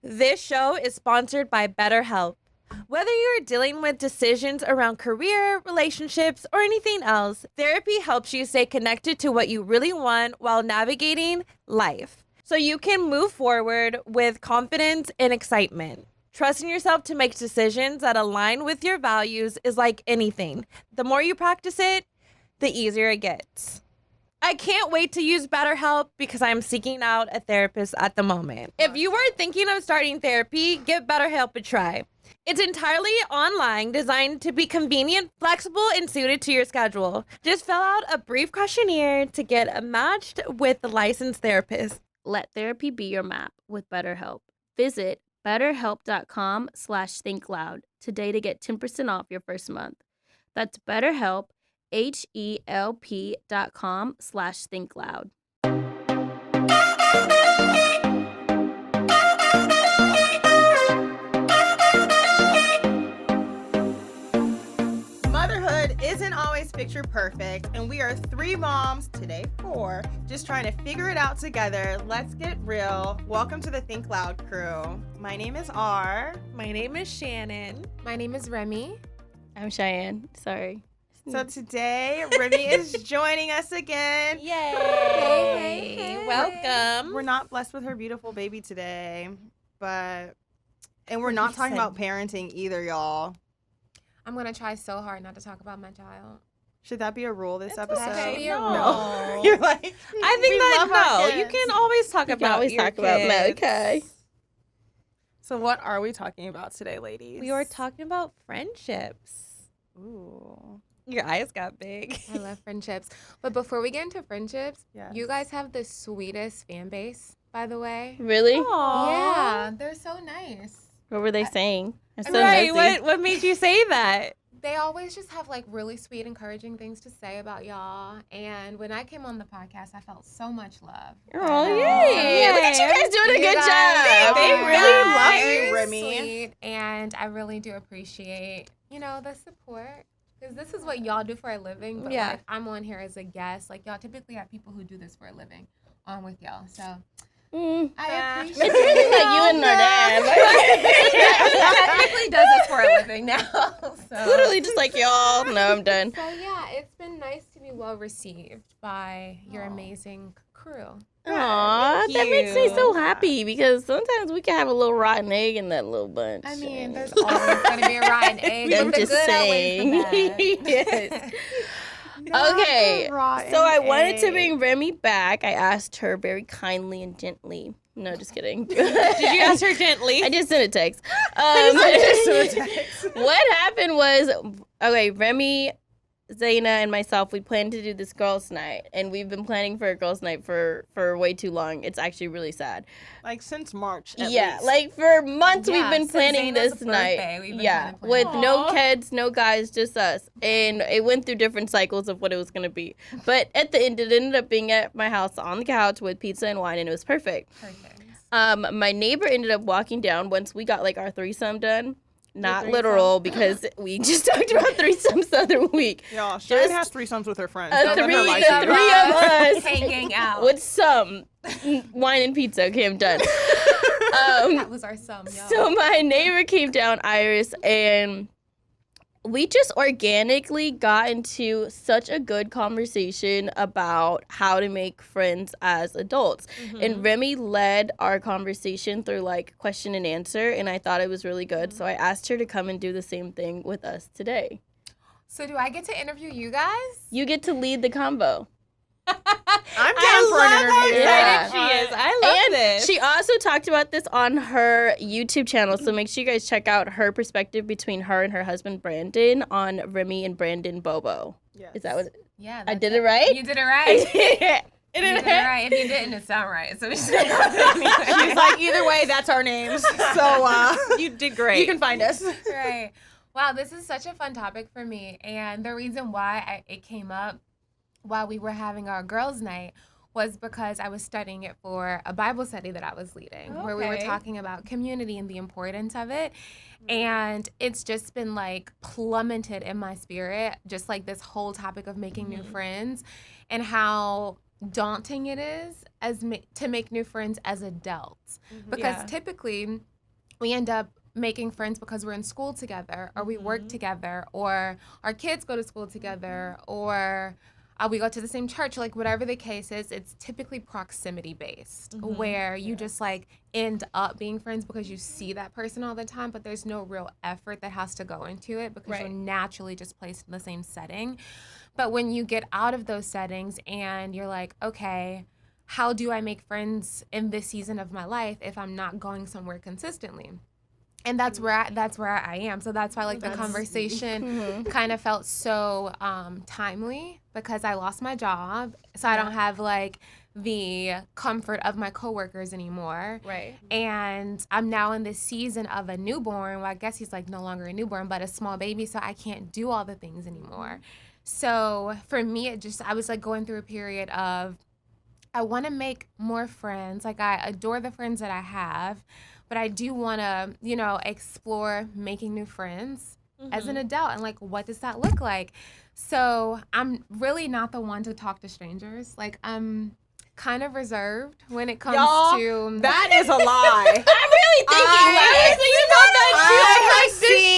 This show is sponsored by BetterHelp. Whether you're dealing with decisions around career, relationships, or anything else, therapy helps you stay connected to what you really want while navigating life, so you can move forward with confidence and excitement. Trusting yourself to make decisions that align with your values is like anything. The more you practice it, the easier it gets. I can't wait to use BetterHelp because I'm seeking out a therapist at the moment. If you are thinking of starting therapy, give BetterHelp a try. It's entirely online, designed to be convenient, flexible, and suited to your schedule. Just fill out a brief questionnaire to get matched with a licensed therapist. Let therapy be your map with BetterHelp. Visit betterhelp.com/thinkloud today to get 10% off your first month. That's BetterHelp, HELP.com/thinkloud. Motherhood isn't always picture perfect, and we are 3 moms, today 4, just trying to figure it out together. Let's get real. Welcome to the Think Loud crew. My name is R. My name is Shannon. My name is Remy. I'm Cheyenne. Sorry. So today, Remy is joining us again. Yay! Hey. Welcome. We're not blessed with her beautiful baby today, and we're not talking about parenting either, y'all. I'm going to try so hard not to talk about my child. Should that be a rule this episode? That should be a No. rule. You're like, I think we that love our no, you kids. can always talk You about can always your talk about kids. okay. So what are we talking about today, ladies? We are talking about friendships. Ooh. Your eyes got big. I love friendships. But before we get into friendships, Yes. you guys have the sweetest fan base, by the way. Really? Yeah, they're so nice. What were they saying? I'm so Right. nosy. What made you say that? They always just have like really sweet, encouraging things to say about y'all. And when I came on the podcast, I felt so much love. Oh, yay. Look at you guys doing a You good guys job. They are really love you, very Remy. sweet, and I really do appreciate, the support. Because this is what y'all do for a living. But Yeah. like, I'm on here as a guest. Like, y'all typically have people who do this for a living on with y'all. So Mm. I It's appreciate really it. like you and our dad. Technically does this for a living now. So. Literally just like y'all. No, I'm done. So yeah, it's been nice to be well received by your amazing crew. Aw, Thank that makes me you. so happy because sometimes we can have a little rotten egg in that little bunch. I mean, there's always going to be a rotten egg. I'm but the just good saying. outweighs the bad. Yes. Not Okay, the rotten so I wanted to egg. bring Remy back. I asked her very kindly and gently. No, just kidding. Did you ask her gently? I just sent a text. What happened was, okay, Remy, Zaina, and myself, we planned to do this girls' night, and we've been planning for a girls' night for way too long. It's actually really sad. Like since March. At Yeah, least. like for months Yeah, we've been since planning Zaina's this night. birthday, we've been Yeah, trying to plan with it. no Aw. kids, no guys, just us. And it went through different cycles of what it was going to be. But at the end, it ended up being at my house on the couch with pizza and wine, and it was perfect. Perfect. My neighbor ended up walking down once we got like our threesome done. Not threesome? literal because we just talked about threesomes the other week. Y'all, Sharon Just has threesomes with her friends. a Don't let her three- lie the to you. three of us hanging out. with some wine and pizza. Okay, I'm done. That was our sum, y'all. So my neighbor came down, Iris, and we just organically got into such a good conversation about how to make friends as adults. And Remy led our conversation through like question and answer, and I thought it was really good. So I asked her to come and do the same thing with us today. So do I get to interview you guys? You get to lead the combo. I'm down for an How interview. excited she is. I love And this. she also talked about this on her YouTube channel, so make sure you guys check out her perspective between her and her husband Brandon on Remy and Brandon Bobo. Yes. Is that what Yeah. I that's did it right? You did it right. You did it right. right. If you didn't, it sound right. So we just gonna go with it anyway. She's like, either way, that's our names. So You did great. you can find us. Right. Wow, this is such a fun topic for me. And the reason why it came up while we were having our girls' night was because I was studying it for a Bible study that I was leading, where we were Okay. talking about community and the importance of it. And it's just been like plummeted in my spirit, just like this whole topic of making new friends and how daunting it is to make new friends as adults. Because typically we end up making friends because we're in school together, or we work together, or our kids go to school together, or we go to the same church, like whatever the case is. It's typically proximity based, where you just like end up being friends because you see that person all the time, but there's no real effort that has to go into it because you're naturally just placed in the same setting. But when you get out of those settings and you're like, okay, how do I make friends in this season of my life if I'm not going somewhere consistently? And that's where I am. So that's why like the conversation kind of felt so timely, because I lost my job. So I don't have like the comfort of my coworkers anymore. Right. And I'm now in this season of a newborn. Well, I guess he's like no longer a newborn, but a small baby. So I can't do all the things anymore. So for me, I was like going through a period of, I want to make more friends. Like I adore the friends that I have, but I do want to, explore making new friends as an adult. And like, what does that look like? So I'm really not the one to talk to strangers. Like I'm kind of reserved when it comes to that is a lie. I'm really thinking I have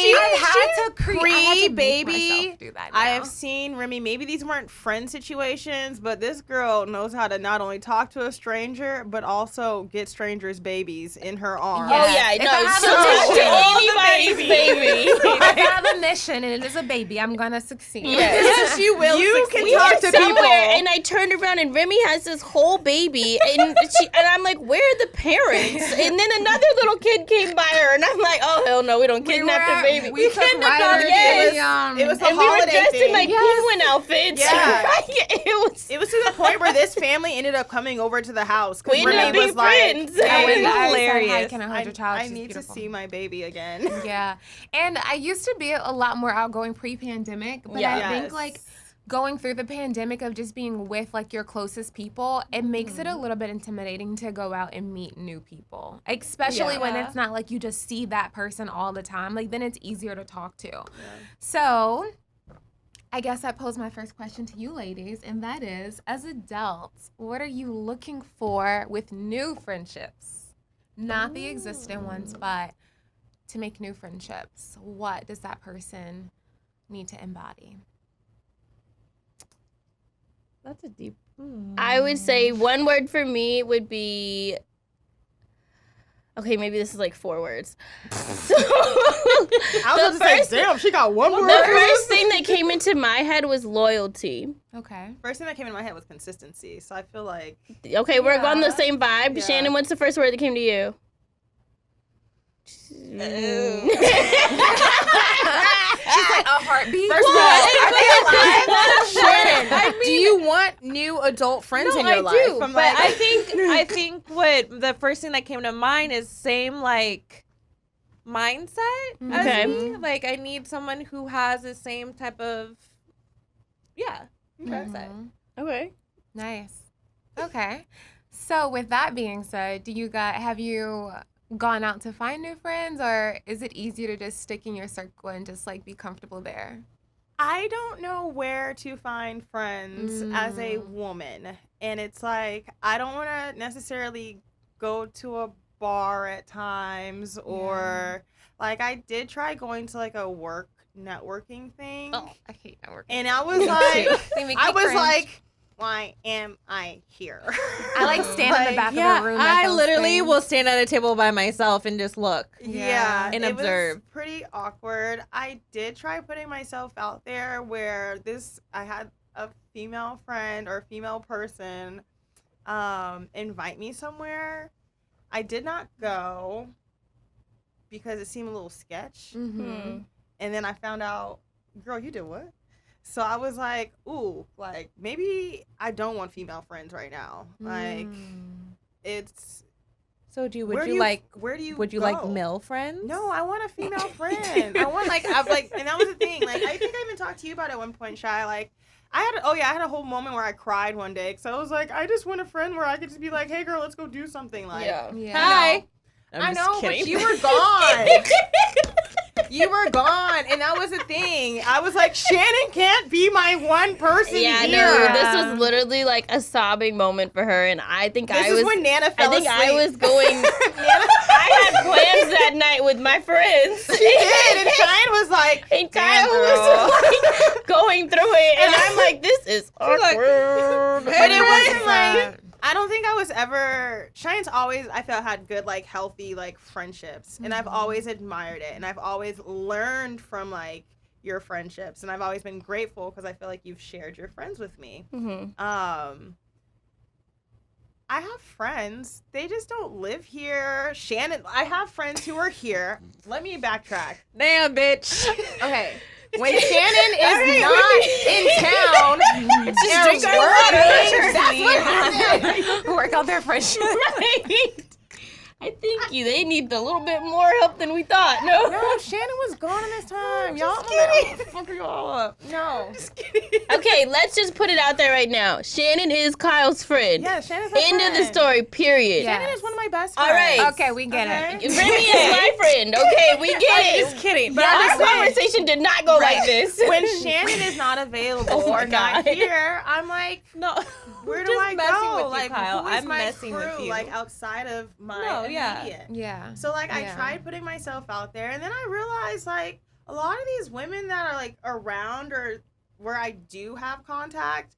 I had to make pre-baby. myself do that now. I have seen Remy. Maybe these weren't friend situations, but this girl knows how to not only talk to a stranger, but also get strangers' babies in her arms. Oh yeah, If no, I have so a to anybody's baby. If I have a mission and it is a baby, I'm gonna succeed. Yes, you will. You succeed. can We talk were to people. somewhere, and I turned around, and Remy has this whole baby, and I'm like, where are the parents? And then another little kid came by her, and I'm like, oh hell no, we don't kidnap the baby. We took Ryder yes. It was the And we were holiday dressed thing. in like penguin outfits. Yeah. It was It was to the point where this family ended up coming over to the house we because ended up Remy being was like, friends. Yeah, when I said, hilarious. "Hi, can I hold your child?" I She's need beautiful. to see my baby again. Yeah, and I used to be a lot more outgoing pre-pandemic, but I think Yes. like going through the pandemic of just being with like your closest people, it makes it a little bit intimidating to go out and meet new people, especially when it's not like you just see that person all the time. Like then it's easier to talk to. So I guess I pose my first question to you ladies, and that is, as adults, what are you looking for with new friendships? Not the existing ones, but to make new friendships. What does that person need to embody? That's a deep. I would say one word for me would be. Okay, maybe this is like 4 words. So, I was about to say, damn, she got one word. the first thing that came into my head was loyalty. Okay. First thing that came into my head was consistency. So I feel like Okay, we're on the same vibe. Yeah. Shannon, what's the first word that came to you? She's like a heartbeat. First of all, Shannon, do you want new adult friends in your I life? do, From, But like- I think what the first thing that came to mind is same like mindset as Okay. me. Like I need someone who has the same type of mindset. Okay. Nice. Okay. So with that being said, have you gone out to find new friends, or is it easier to just stick in your circle and just like be comfortable there? I don't know where to find friends as a woman. And it's like, I don't want to necessarily go to a bar at times or like I did try going to like a work networking thing. Oh, I hate networking. And I was like, They make me I was cringe. like, why am I here? I like stand in the back of a room. at I those literally things. will stand at a table by myself and just look. Yeah, And it observe. was pretty awkward. I did try putting myself out there where I had a female friend or female person invite me somewhere. I did not go because it seemed a little sketch. Mm-hmm. And then I found out, girl, you did what? So I was like, ooh, like maybe I don't want female friends right now. Like it's So would where you do like go? like male friends? No, I want a female friend. I want I'm like, and that was the thing. Like, I think I even talked to you about it at one point, Shy. Like, I had a whole moment where I cried one day because I was like, I just want a friend where I could just be like, hey, girl, let's go do something. Like, Yeah. Yeah. Hi. I I'm just know, kidding. but you were gone. You were gone, and that was the thing. I was like, Shannon can't be my one person Yeah, here. no, this was literally like a sobbing moment for her, and I think This is when Nana fell asleep. I was going. I had plans that night with my friends. She did, and Cheyenne was like, and damn, Kyle girl. was like going through it, and I'm like, this is awkward. But it wasn't like, I don't think I was ever, Cheyenne's always, I felt, had good, like, healthy, like, friendships. And I've always admired it. And I've always learned from, like, your friendships. And I've always been grateful because I feel like you've shared your friends with me. I have friends. They just don't live here. Shannon, I have friends who are here. Let me backtrack. Damn, bitch. Okay. When Shannon is not in town, It's just drink our water. Work out their friendship. Right. I think they need a little bit more help than we thought. No. No, Shannon was gone this time. Y'all, fuck y'all up. No. Just kidding. Okay, let's just put it out there right now. Shannon is Kyle's friend. Yeah, Shannon's my End friend. of the story, period. Yeah. Shannon is one of my best friends. All right. Okay, we get it. Remy is my friend. Okay, we get it. Just kidding. But Our I'm saying, conversation did not go like this. when Shannon is not available Oh my or not God. here, I'm like, No. where do Just I messing go? with you, Like, Kyle. who is I'm my messing crew, with you. like, outside of my No, yeah. immediate? Yeah. So, like, I Yeah. tried putting myself out there, and then I realized, like, a lot of these women that are, like, around or where I do have contact,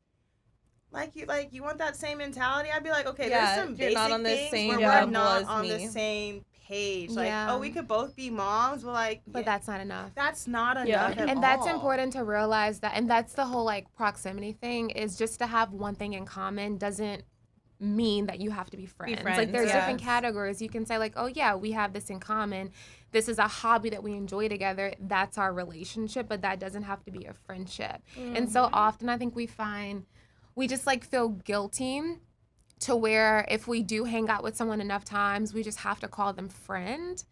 you want that same mentality? I'd be like, okay, Yeah, there's some you're basic not on the things same where level we're not as on me. the same page. Like, Yeah. oh, we could both be moms, but, like, But that's not enough. that's not enough Yeah. at And that's all. important to realize that, and that's the whole like proximity thing, is just to have one thing in common doesn't mean that you have to be friends. Like friends, there's yeah. different categories. You can say like, oh yeah, we have this in common. This is a hobby that we enjoy together. That's our relationship, but that doesn't have to be a friendship. And so often I think we just like feel guilty to where if we do hang out with someone enough times, we just have to call them friend.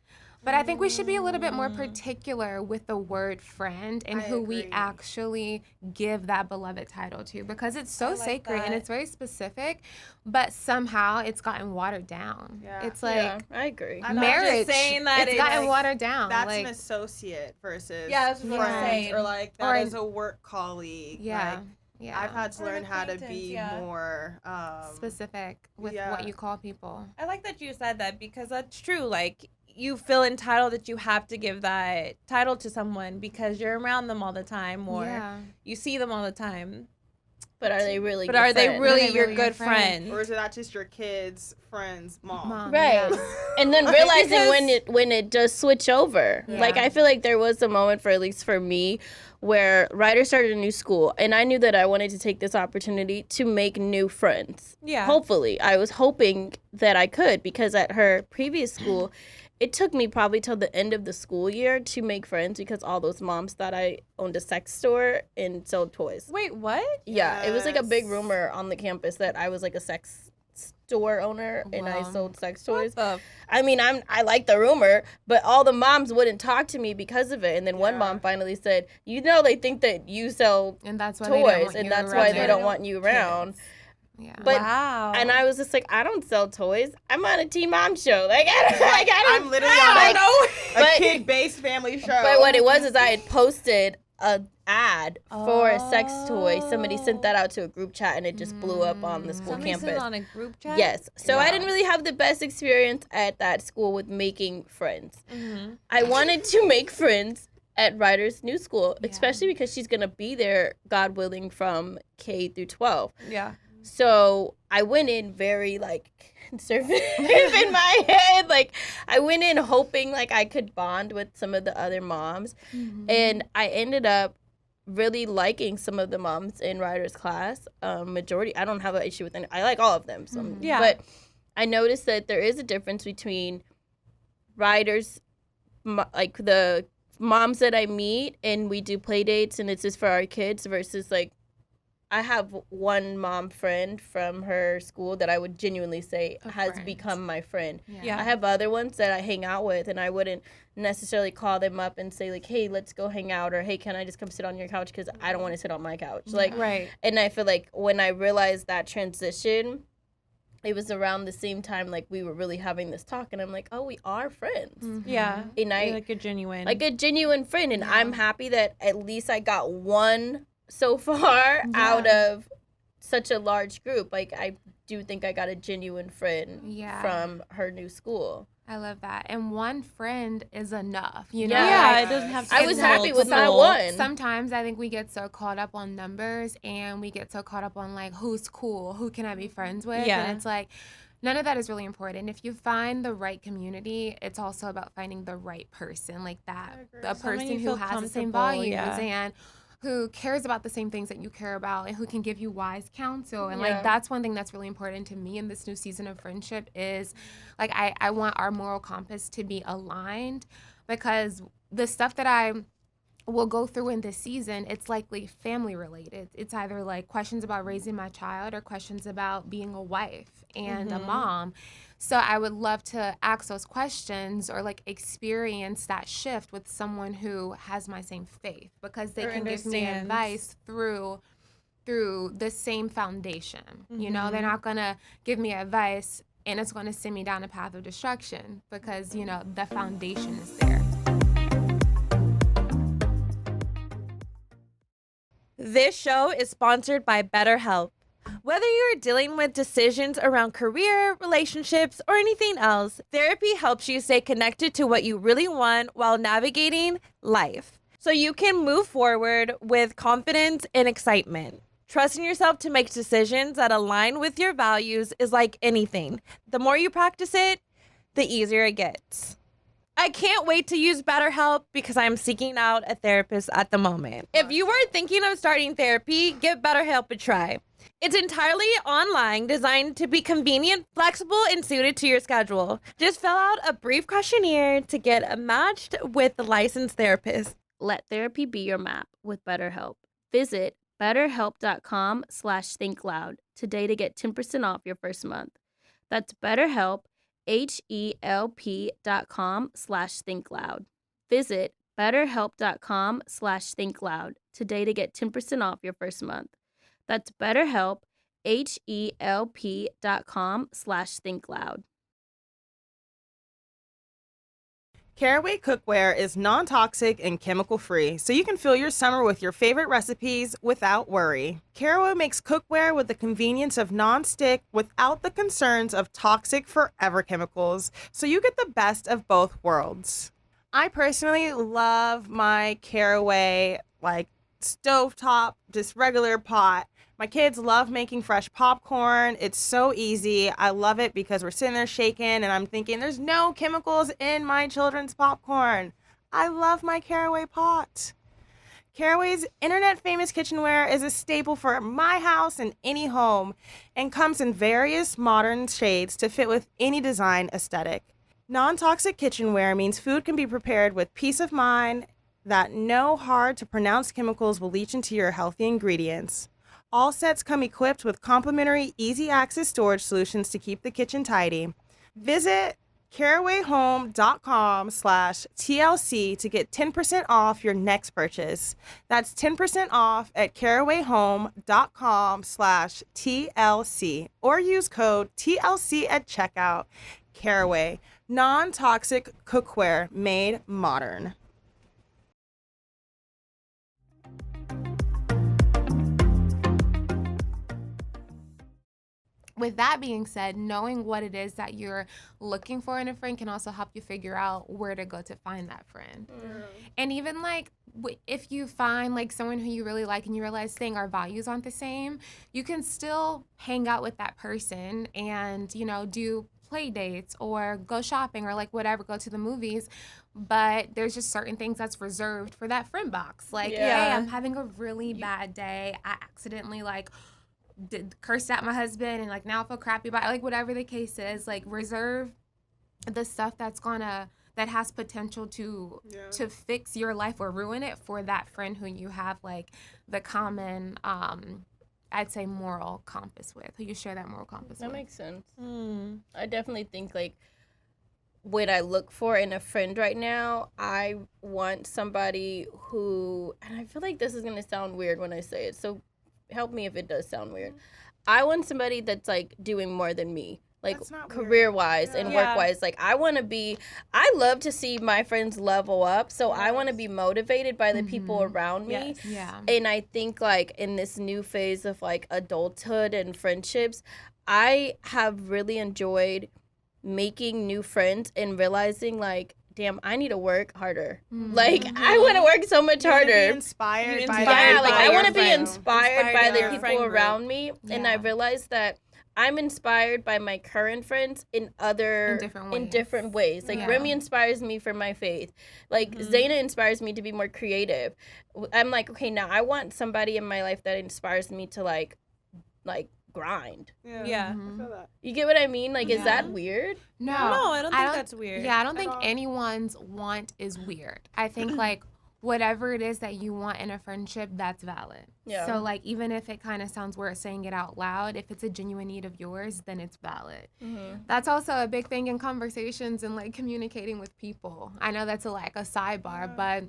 But I think we should be a little bit more particular with the word friend and I who we agree. actually give that beloved title to, because it's so like sacred and that. it's very specific, but somehow it's gotten watered down. Yeah. It's like Yeah, I agree. I'm not marriage. just saying that it's it's gotten like- watered down. That's like, an associate versus Yeah, that's what I'm friend, saying. or like that Or is an- a work colleague. yeah, Like, yeah. I've had to Or an learn how to acquaintance, be yeah. more specific with yeah. what you call people. I like that you said that because that's true. Like, you feel entitled that you have to give that title to someone because you're around them all the time or Yeah. you see them all the time. But are they really? But your are they friend? really Are they your really your good friend? friend? or is it not just your kids, friends, mom? Right. Yeah. And then Like, realizing because- when it does switch over. Yeah. Like I feel like there was a moment, for at least for me, where Ryder started a new school and I knew that I wanted to take this opportunity to make new friends. Yeah. Hopefully. I was hoping that I could, because at her previous school it took me probably till the end of the school year to make friends, because all those moms thought I owned a sex store and sold toys. Wait, what? Yeah, it was like a big Yes. rumor on the campus that I was like a sex store owner and I Wow. sold sex toys. The I mean, I like the rumor, but all the moms wouldn't talk to me because of it. And then one Yeah. mom finally said, "You know, they think that you sell And that's why they don't toys, want and you that's around why their they don't want you around." kids. Yeah. But wow. and I was just like, I don't sell toys. I'm on a Teen Mom show. Like I don't. I'm literally I on don't a But- kid-based family show. But what it was is I had posted a ad for a sex toy. Somebody sent that out to a group chat and it just blew up on the school Somebody sent campus. on a group chat? Yes. So I Wow. didn't really have the best experience at that school with making friends. Mm-hmm. I wanted to make friends at Ryder's new school, Yeah. especially because she's going to be there, God willing, from K through 12. Yeah. So I went in very like conservative in my head. Like I went in hoping like I could bond with some of the other moms. And I ended up really liking some of the moms in Ryder's class. Majority, I don't have an issue with any. I like all of them. So, Yeah. But I noticed that there is a difference between Ryder's, like the moms that I meet and we do play dates and it's just for our kids, versus like I have one mom friend from her school that I would genuinely say A has friend. become my friend. Yeah. I have other ones that I hang out with and I wouldn't necessarily call them up and say like, hey, let's go hang out, or hey, can I just come sit on your couch, because I don't want to sit on my couch. Like, Right. and I feel like when I realized that transition, it was around the same time like we were really having this talk, and I'm like, oh, we are friends. Mhm. Yeah. And You're like a genuine friend, and Yeah. I'm happy that at least I got one so far out of such a large group. Like, I do think I got a genuine friend from her new school. I love that. And one friend is enough, you know? Yeah, it doesn't have to I be was happy with my multiple. one. Sometimes I think we get so caught up on numbers, and we get so caught up on like who's cool, who can I be friends with? Yeah. And it's like none of that is really important. If you find the right community, it's also about finding the right person, like that, a Someone person you who feel has the same comfortable, values yeah. and who cares about the same things that you care about, and who can give you wise counsel. And Yeah. like that's one thing that's really important to me in this new season of friendship is like I want our moral compass to be aligned, because the stuff that I will go through in this season, it's likely family related. It's either like questions about raising my child or questions about being a wife and a mom. So I would love to ask those questions or like experience that shift with someone who has my same faith, because they Or can give me understands. advice through the same foundation. You know, they're not gonna give me advice and it's gonna send me down a path of destruction, because you know the foundation is there. This show is sponsored by BetterHelp. Whether you're dealing with decisions around career, relationships, or anything else, therapy helps you stay connected to what you really want while navigating life, so you can move forward with confidence and excitement. Trusting yourself to make decisions that align with your values is like anything. The more you practice it, the easier it gets. I can't wait to use BetterHelp because I'm seeking out a therapist at the moment. If you were thinking of starting therapy, give BetterHelp a try. It's entirely online, designed to be convenient, flexible, and suited to your schedule. Just fill out a brief questionnaire to get matched with a licensed therapist. Let therapy be your map with BetterHelp. Visit BetterHelp.com/ThinkLoud today to get 10% off your first month. That's BetterHelp, HELP.com/ThinkLoud. Visit BetterHelp.com/ThinkLoud today to get 10% off your first month. That's BetterHelp, HELP.com/ThinkLoud. Caraway cookware is non-toxic and chemical-free, so you can fill your summer with your favorite recipes without worry. Caraway makes cookware with the convenience of non-stick without the concerns of toxic forever chemicals, so you get the best of both worlds. I personally love my Caraway, like, stovetop, just regular pot. My kids love making fresh popcorn. It's so easy. I love it because we're sitting there shaking and I'm thinking there's no chemicals in my children's popcorn. I love my Caraway pot. Caraway's internet famous kitchenware is a staple for my house and any home, and comes in various modern shades to fit with any design aesthetic. Non-toxic kitchenware means food can be prepared with peace of mind that no hard to pronounce chemicals will leach into your healthy ingredients. All sets come equipped with complimentary easy access storage solutions to keep the kitchen tidy. Visit carawayhome.com/TLC to get 10% off your next purchase. That's 10% off at carawayhome.com/TLC, or use code TLC at checkout. Caraway, non-toxic cookware made modern. With that being said, knowing what it is that you're looking for in a friend can also help you figure out where to go to find that friend. And even like if you find like someone who you really like and you realize saying our values aren't the same, you can still hang out with that person and, you know, do play dates or go shopping or like whatever, go to the movies. But there's just certain things that's reserved for that friend box. Like, hey, I'm having a really bad day. I accidentally like cursed at my husband and like now I feel crappy about it. Like whatever the case is, like reserve the stuff that has potential to fix your life or ruin it for that friend who you have like the common I'd say moral compass with, who you share that moral compass with. That makes sense. I definitely think like what I look for in a friend right now, I want somebody who, and I feel like this is going to sound weird when I say it, so help me if it does sound weird. I want somebody that's like doing more than me. Like That's not career wise and Yeah. work wise. Like I love to see my friends level up. So I want to be motivated by the people around me. Yes. Yeah. And I think like in this new phase of like adulthood and friendships, I have really enjoyed making new friends and realizing like, damn, I need to work harder. Like I want to work so much You wanna be harder. inspired by Yeah, like I want to your be friend. inspired by Inspired the by your people friend group. around me, and I Yeah. realized that I'm inspired by my current friends in different ways. Like Yeah. Remy inspires me for my faith. Like Zaina inspires me to be more creative. I'm like, okay, now I want somebody in my life that inspires me to like grind. Yeah. I feel that. You get what I mean? Like, is Yeah. that weird? No, No, I don't think that's weird. Yeah, I don't at think all. anyone's want is weird. I think like whatever it is that you want in a friendship, that's valid. Yeah. So like even if it kind of sounds weird saying it out loud, if it's a genuine need of yours, then it's valid. That's also a big thing in conversations and like communicating with people. I know that's like a sidebar, but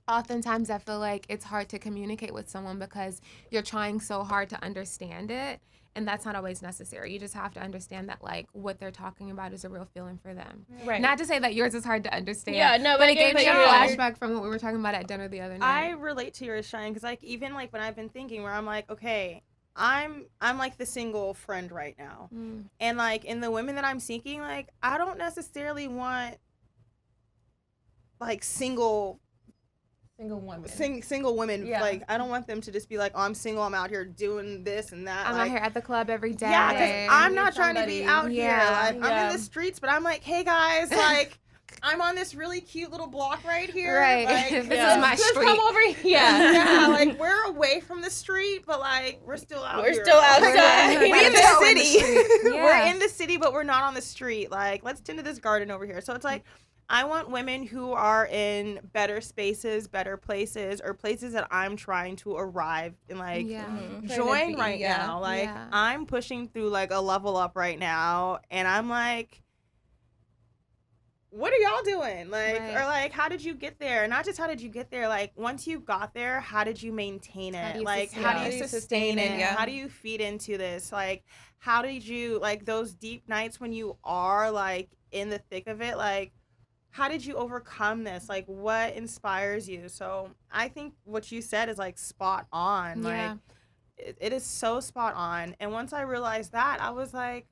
oftentimes I feel like it's hard to communicate with someone because you're trying so hard to understand it. And that's not always necessary. You just have to understand that like what they're talking about is a real feeling for them. Right. Not to say that yours is hard to understand. Yeah, no, But it gave me a you- flashback from what we were talking about at dinner the other I night. relate to yours, Cheyenne, because like even like when I've been thinking where I'm like, okay, I'm like the single friend right now, and like in the women that I'm seeking, like I don't necessarily want like single women. Yeah. Like I don't want them to just be like, oh, I'm single, I'm out here doing this and that. I'm like, out here at the club every day. yeah, because I'm not trying to somebody. be out here. Yeah. Like I'm Yeah. in the streets, but I'm like, hey guys, like. I'm on this really cute little block right here. Right. Like, This is my Just street. come over here. yeah, like we're away from the street, but like we're still out We're here. still outside. We're in We're the still in the city. street. Yeah. We're in the city, but we're not on the street. Like, let's tend to this garden over here. So it's like, I want women who are in better spaces, better places, or places that I'm trying to arrive and like Yeah. join be, right yeah. now. Like, Yeah. I'm pushing through like a level up right now, and I'm like, what are y'all doing? Like, Right. or like, how did you get there? Not just how did you get there, like, once you got there, how did you maintain How it? do you Like, sustain how it? do you sustain it? Yeah. How do you feed into this? Like, how did you, like, those deep nights when you are, like, in the thick of it, like, how did you overcome this? Like, what inspires you? So I think what you said is, like, spot on. Yeah. Like, it is so spot on. And once I realized that, I was like,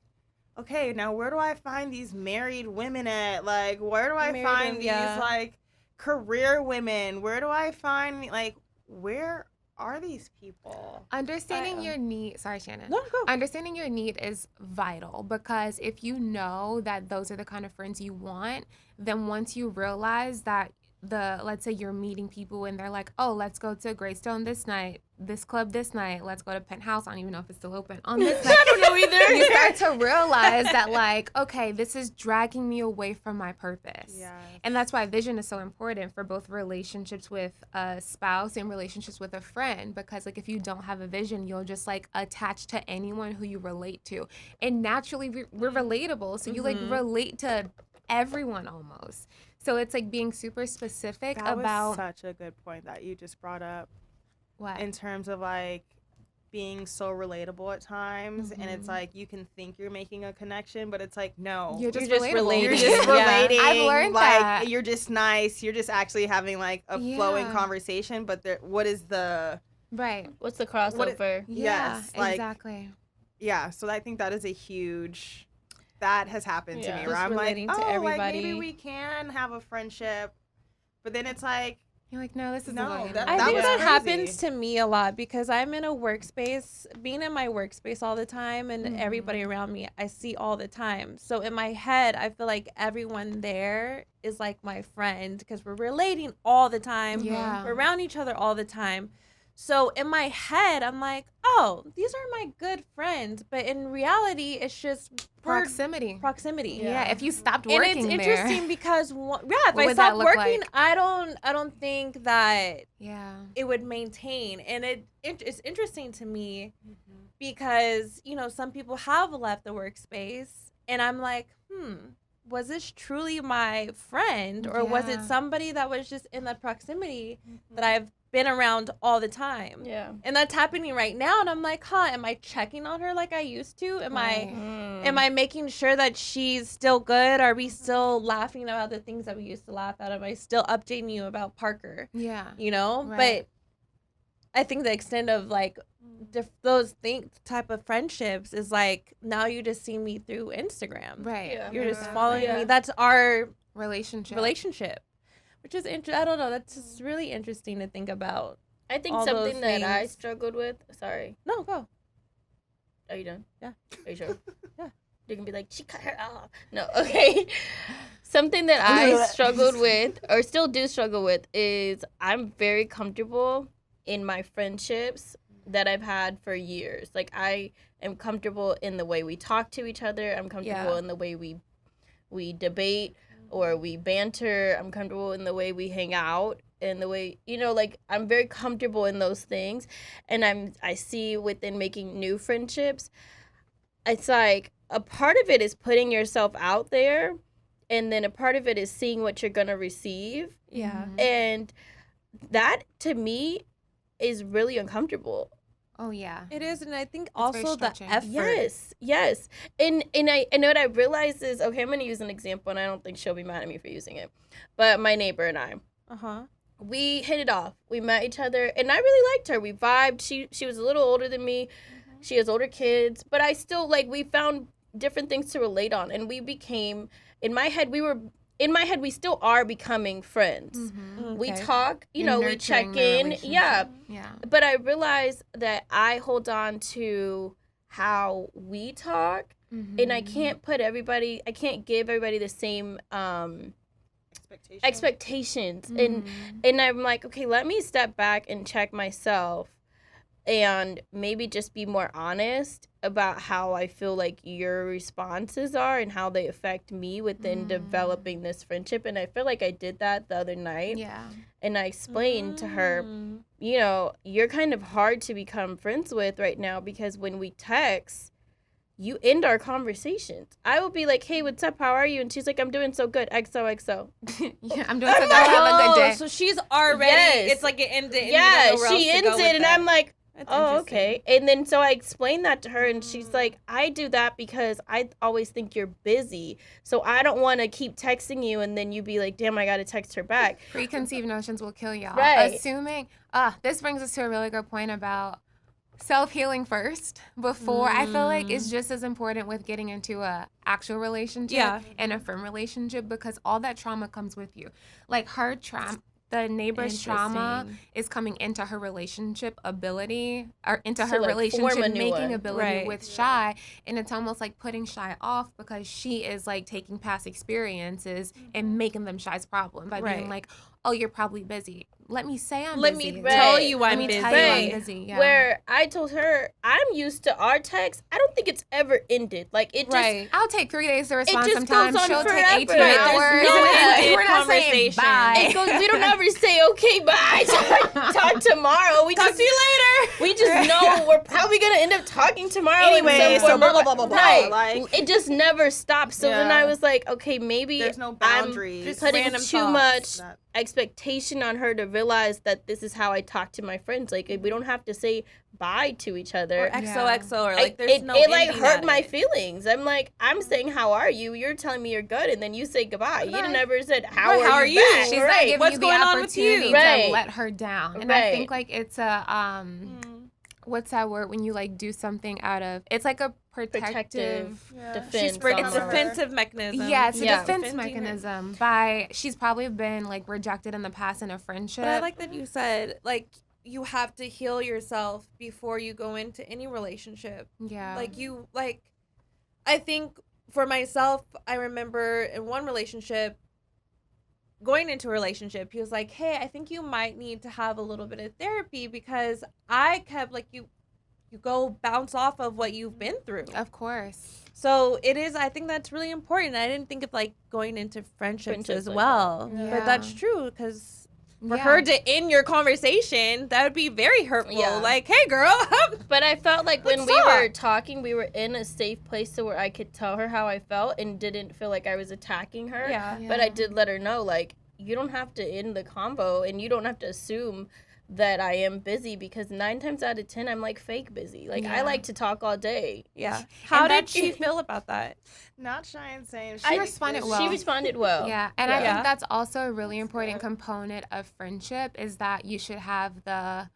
okay, now where do I find these married women at? Like, where do I Married find women, these, yeah. like, career women? Where do I find, like, where are these people? Understanding your need. Sorry, Shannon. No, go. Understanding your need is vital because if you know that those are the kind of friends you want, then once you realize that let's say you're meeting people and they're like, oh, let's go to Greystone this night, this club this night, let's go to Penthouse. I don't even know if it's still open on this night. I don't know either. You start to realize that like, okay, this is dragging me away from my purpose. Yeah. And that's why vision is so important for both relationships with a spouse and relationships with a friend. Because like if you don't have a vision, you'll just like attach to anyone who you relate to. And naturally we're relatable. So you like relate to everyone almost. So it's like being super specific That about was such a good point that you just brought up what? in terms of, like, being so relatable at times. And it's like, you can think you're making a connection, but it's like, no. You're just just relatable. relating. You're just Yeah. relating. I've learned like, that. You're just nice. You're just actually having, like, a flowing Yeah. conversation. But what is the... Right. What's the What it- crossover? Yeah, Yes, like- exactly. Yeah, so I think that is a huge... That has happened to Yeah. me where Just I'm like, relating to oh, like, everybody. maybe we can have a friendship. But then it's like, You're like, no, this is No, going that- I that think was that crazy. happens to me a lot because I'm in a workspace, being in my workspace all the time, and everybody around me I see all the time. So in my head, I feel like everyone there is like my friend because we're relating all the time. Yeah. We're around each other all the time. So in my head, I'm like, oh, these are my good friends. But in reality, it's just Proximity. proximity. Yeah. If you stopped And working it's there. interesting because if What I would that stopped look working, like? I don't think that Yeah. it would maintain. And it's interesting to me because some people have left the workspace, and I'm like, was this truly my friend, or was it Yeah. somebody that was just in the proximity that I've been around all the time? Yeah. And that's happening right now, and I'm like, am I checking on her like I used to? Am I making sure that she's still good? Are we still laughing about the things that we used to laugh at? Am I still updating you about Parker? Yeah. You know? Right. But I think the extent of like those type of friendships is like, now you just see me through Instagram. Right. Yeah. You're just Exactly. following Yeah. me. That's our Relationship. which is I don't know. That's just really interesting to think about. I think all something those that I things. struggled with. Sorry. No, go. Are you done? Yeah. Are you sure? Yeah. You can be like, she cut her off. No, okay. Something that I struggled with, or still do struggle with, is I'm very comfortable in my friendships that I've had for years. Like, I am comfortable in the way we talk to each other. I'm comfortable Yeah. in the way we debate or we banter. I'm comfortable in the way we hang out and the way, like, I'm very comfortable in those things. And I see within making new friendships, it's like a part of it is putting yourself out there, and then a part of it is seeing what you're going to receive. Yeah. And that, to me, is really uncomfortable. Oh yeah. It is, and I think very also the stretching. effort. Yes. And what I realized is, okay, I'm going to use an example, and I don't think she'll be mad at me for using it. But my neighbor and I, we hit it off. We met each other, and I really liked her. We vibed. She was a little older than me. She has older kids, but I still, like, we found different things to relate on, and we became, in my head, we still are becoming friends. We Okay. talk, You're we nurturing check the in. Yeah. relationship. Yeah. But I realize that I hold on to how we talk, and I can't give everybody the same expectations. And I'm like, okay, let me step back and check myself and maybe just be more honest about how I feel like your responses are and how they affect me within developing this friendship. And I feel like I did that the other night. Yeah. And I explained to her, you're kind of hard to become friends with right now because when we text, you end our conversations. I will be like, hey, what's up? How are you? And she's like, I'm doing so good. XOXO. Yeah, I'm doing so good. Have a good day. So she's already, Yes. it's like an end to Yeah, she ends it, and I'm like, That's oh, interesting. okay. And then so I explained that to her, and she's like, I do that because I always think you're busy. So I don't want to keep texting you, and then you be like, damn, I got to text her back. Preconceived notions will kill y'all. Right. Assuming, this brings us to a really good point about self-healing first before. I feel like it's just as important with getting into a actual relationship and a firm relationship, because all that trauma comes with you. Like her trauma, the neighbor's trauma Interesting. is coming into her relationship ability, or into So, her like, form a relationship new making one. ability Right. with Shy. And it's almost like putting Shy off because she is like taking past experiences and making them Shy's problem by being Right. like, oh, you're probably busy. Let me say I'm Let busy. me Right. tell you Let I'm me busy. tell you I'm Right. busy. Yeah. Where I told her, I'm used to our text. I don't think it's ever ended. Like, it just, Right. I'll take 3 days to respond just sometimes. goes on She'll forever. take 18 Right, hours. there's no and ending we're not saying conversation. bye. it goes, we don't ever say, okay, bye. Talk tomorrow. We Talk just, to you later. we just know we're probably going to end up talking tomorrow. in Anyway, some so form blah, or- blah, blah, blah, blah. Right. Like, It just never stops. So then Yeah. I was like, okay, maybe there's no I'm boundaries. Just putting random too thoughts. much That- expectation on her to realize that this is how I talk to my friends. Like, we don't have to say bye to each other. Or XOXO, or like there's it no it like ending hurt at my it. feelings. I'm like, I'm saying how are you? You're telling me you're good, and then you say goodbye. Goodbye. You never said how Right, are you? Back? She's right. not giving What's you the going on with you? opportunity Right. to let her down. And I Right. think like it's a what's that word when you like do something out of, it's like a protective Yeah. defense. She's on it's her. defensive mechanism. yeah, it's a Yeah. defense Defending her. mechanism by, she's probably been like rejected in the past in a friendship. But I like that you said, like, you have to heal yourself before you go into any relationship. yeah. I think for myself, I remember in one relationship, going into a relationship, he was like, hey, I think you might need to have a little bit of therapy, because I kept, like, you go bounce off of what you've been through. Of course. So it is, I think that's really important. I didn't think of, like, going into friendships as like well. that. But that's Yeah. true, because for Yeah. her to end your conversation, that would be very hurtful. Yeah. Like, hey, girl. But I felt like when Let's we were talk. talking, we were in a safe place to where I could tell her how I felt and didn't feel like I was attacking her. Yeah. But I did let her know, like, you don't have to end the convo and you don't have to assume that I am busy, because 9 times out of 10, I'm like fake busy. Like, I Yeah. like to talk all day. Yeah. How did that's- she feel about that? Not Cheyenne saying She responded well. She responded well. Yeah, and I Yeah. think that's also a really important component of friendship, is that you should have the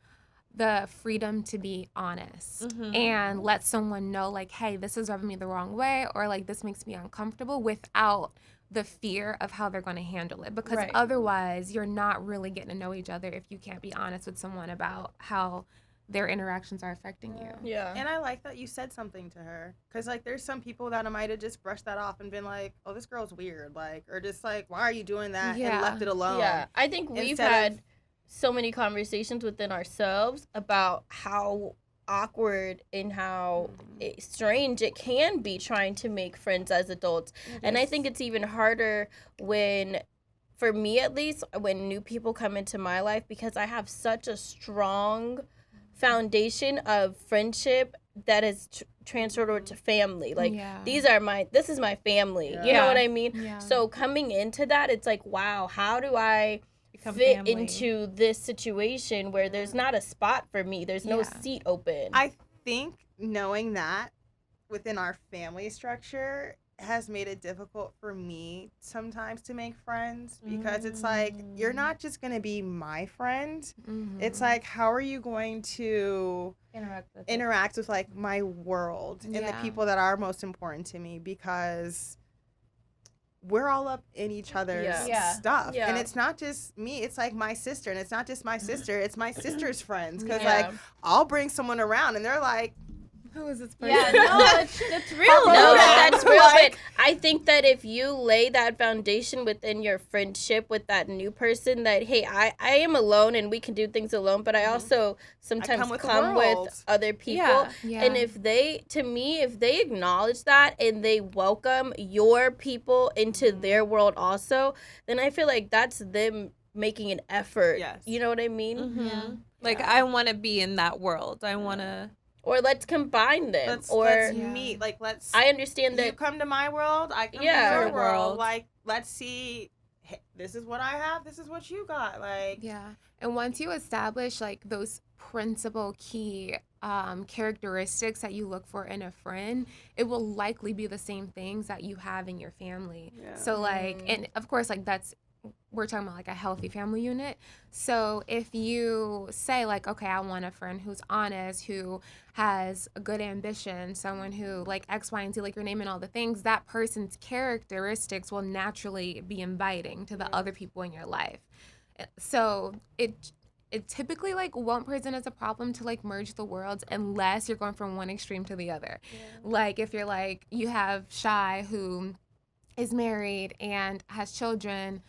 freedom to be honest and let someone know, like, hey, this is rubbing me the wrong way, or like this makes me uncomfortable, without the fear of how they're going to handle it, because Right. otherwise you're not really getting to know each other if you can't be honest with someone about how their interactions are affecting you. Yeah. And I like that you said something to her, because like there's some people that might have just brushed that off and been like, oh, this girl's weird, like, or just like, why are you doing that, Yeah. and left it alone. Yeah, I think we've Instead had of- so many conversations within ourselves about how awkward and how strange it can be trying to make friends as adults. And I think it's even harder when, for me at least, when new people come into my life, because I have such a strong foundation of friendship that is transferred over to family. Like, Yeah. this is my family. You Yeah. know what I mean? Yeah. So coming into that, it's like, wow, how do I Become fit family. into this situation where there's not a spot for me? There's no Yeah. seat open. I think knowing that within our family structure has made it difficult for me sometimes to make friends, because it's like, you're not just going to be my friend. It's like, how are you going to interact with like my world and the Yeah. people that are most important to me, because we're all up in each other's Yeah. stuff. Yeah. And it's not just me, it's like my sister, and it's not just my sister, it's my sister's friends, because Yeah. like I'll bring someone around and they're like, Who is this person? Yeah, no, that's real. Papa No, Roach. that's real. Like- But I think that if you lay that foundation within your friendship with that new person, that, hey, I am alone and we can do things alone, but I also sometimes come with the come world. with other people. Yeah. Yeah. And if they acknowledge that and they welcome your people into their world also, then I feel like that's them making an effort. Yes. You know what I mean? Mm-hmm. Like, I want to be in that world. I want to. Or let's combine them. let's or Yeah. meet, like let's I understand you that. come to my world, I come Yeah. to your Your world. world, like let's see, hey, this is what I have, this is what you got, like Yeah. And once you establish like those principal key characteristics that you look for in a friend, it will likely be the same things that you have in your family. Yeah. So like, and of course, like we're talking about like a healthy family unit. So if you say like, okay, I want a friend who's honest, who has a good ambition, someone who like X, Y, and Z, like you're naming all the things, that person's characteristics will naturally be inviting to the other people in your life. So it typically like won't present as a problem to like merge the worlds unless you're going from one extreme to the other. Like if you're like, you have Shy who is married and has children